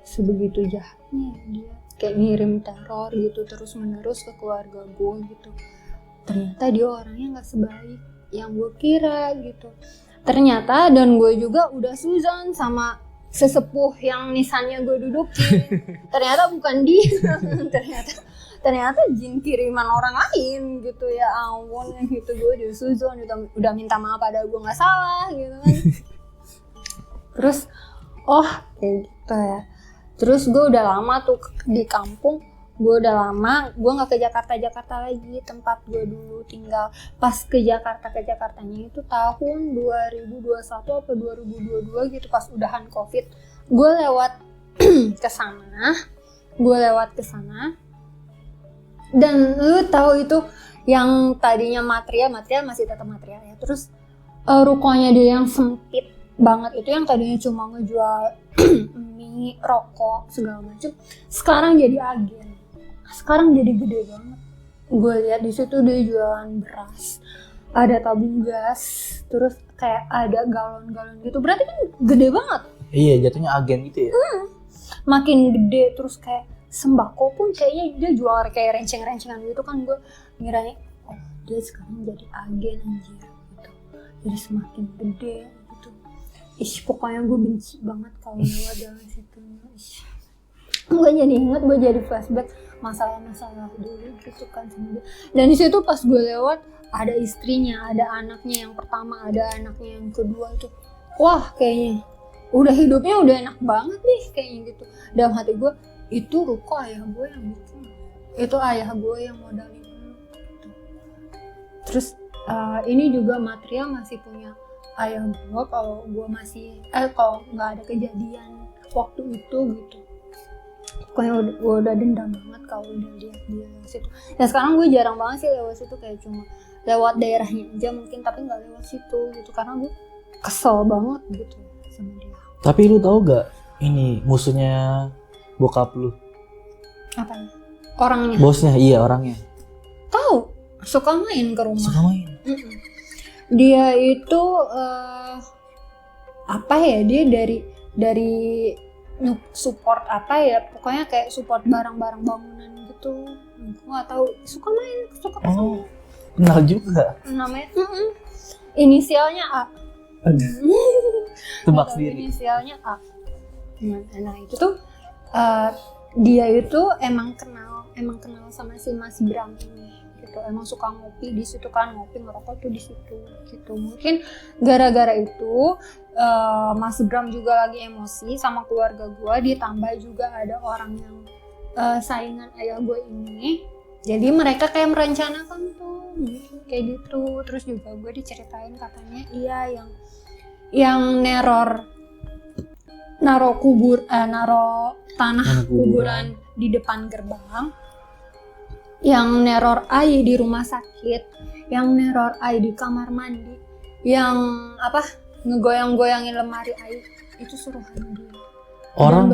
sebegitu jahatnya dia, kayak ngirim teror gitu terus menerus ke keluarga gue gitu. Ternyata dia orangnya nggak sebaik yang gue kira gitu. Ternyata, dan gue juga udah suzon sama sesepuh yang nisannya gue dudukin. Ternyata bukan dia, ternyata jin kiriman orang lain gitu. Ya ampun, gitu. Gue udah suzon, udah minta maaf pada gue nggak salah gitu kan. Terus kayak gitu ya. Terus gue udah lama tuh di kampung, gue nggak ke Jakarta lagi, tempat gue dulu tinggal. Pas ke Jakartanya itu tahun 2021 atau 2022 gitu, pas udahan COVID. Gue lewat ke sana. Dan lu tahu itu yang tadinya material masih tetap material ya. Terus rukonya dia yang sempit banget itu, yang tadinya cuma ngejual mie, rokok, segala macam, sekarang jadi agen. Sekarang jadi gede banget. Gue lihat di situ dia jualan beras, ada tabung gas, terus kayak ada galon-galon gitu. Berarti kan gede banget. Iya, jatuhnya agen gitu ya. Makin gede, terus kayak sembako pun kayaknya dia jual kayak renceng-rencengan gitu kan. Gue ngiranya, dia sekarang jadi agen anjir gitu. Jadi semakin gede. Pokoknya gue benci banget kalau lewat dalam situ. Gue jadi inget, gue jadi flashback masalah-masalah dulu gitu kan sama dia. Dan di situ pas gue lewat ada istrinya, ada anaknya yang pertama, ada anaknya yang kedua itu. Wah, kayaknya udah hidupnya udah enak banget nih kayaknya gitu. Dalam hati gue, itu ruko ayah gue yang bikin. Itu ayah gue yang modalin dulu gitu. Terus ini juga material masih punya ayah gue, kalau gue masih kalau nggak ada kejadian waktu itu gitu. Pokoknya gue udah dendam banget kalau udah lihat dia lewat situ. Ya sekarang gue jarang banget sih lewat situ, kayak cuma lewat daerahnya aja mungkin, tapi nggak lewat situ gitu karena gue kesel banget gitu sama dia. Tapi lu tau gak ini musuhnya bokap lu? Apanya? Orangnya? Bosnya, iya orangnya. Tahu, suka main ke rumah. Suka main. Dia itu apa ya, dia dari support apa ya, pokoknya kayak support barang-barang bangunan gitu. Gue nggak tahu, suka main, suka kesana. Kenal juga. Namanya inisialnya A. Tebak sendiri. Inisialnya A. Nah itu tuh dia itu emang kenal sama si Mas Bram ini gitu. Emang suka ngopi di situ kan, ngopi ngerokok tuh di situ gitu. Mungkin gara-gara itu Mas Bram juga lagi emosi sama keluarga gue, ditambah juga ada orang yang saingan ayah gue ini. Jadi mereka kayak merencanakan tuh kayak gitu. Terus juga gue diceritain katanya iya yang naro tanah kuburan di depan gerbang, yang neror Ai di rumah sakit, yang neror Ai di kamar mandi, yang ngegoyang-goyangin lemari Ai, itu suruhan dia. Orang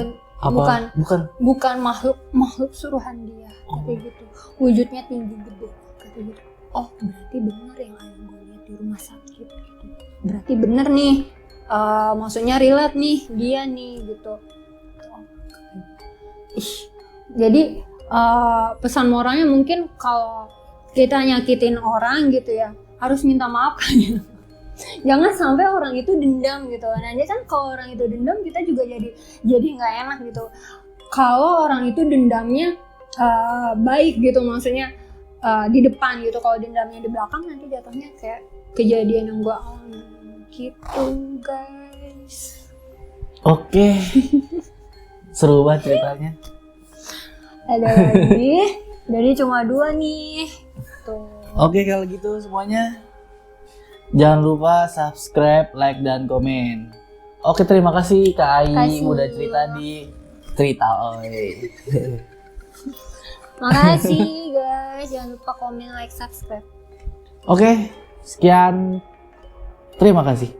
bukan makhluk suruhan dia, kayak gitu. Wujudnya tinggi gede, kayak gitu. Oh berarti bener yang ayah gue lihat di rumah sakit gitu. Berarti bener nih, maksudnya relate nih dia nih gitu. Jadi pesan moralnya mungkin kalau kita nyakitin orang gitu ya, harus minta maaf kan ya. Jangan sampai orang itu dendam gitu. Nanti kan kalau orang itu dendam, kita juga jadi nggak enak gitu. Kalau orang itu dendamnya baik gitu, maksudnya di depan gitu. Kalau dendamnya di belakang, nanti jatuhnya kayak kejadian yang gue alami gitu guys. Oke. Seru banget ceritanya. Ada lagi, jadi cuma 2 nih. Tuh. Oke, kalau gitu semuanya jangan lupa subscribe, like, dan komen. Oke, terima kasih Kak Ai udah cerita di Cerita Oi. Makasih guys, jangan lupa komen, like, subscribe. Oke, sekian. Terima kasih.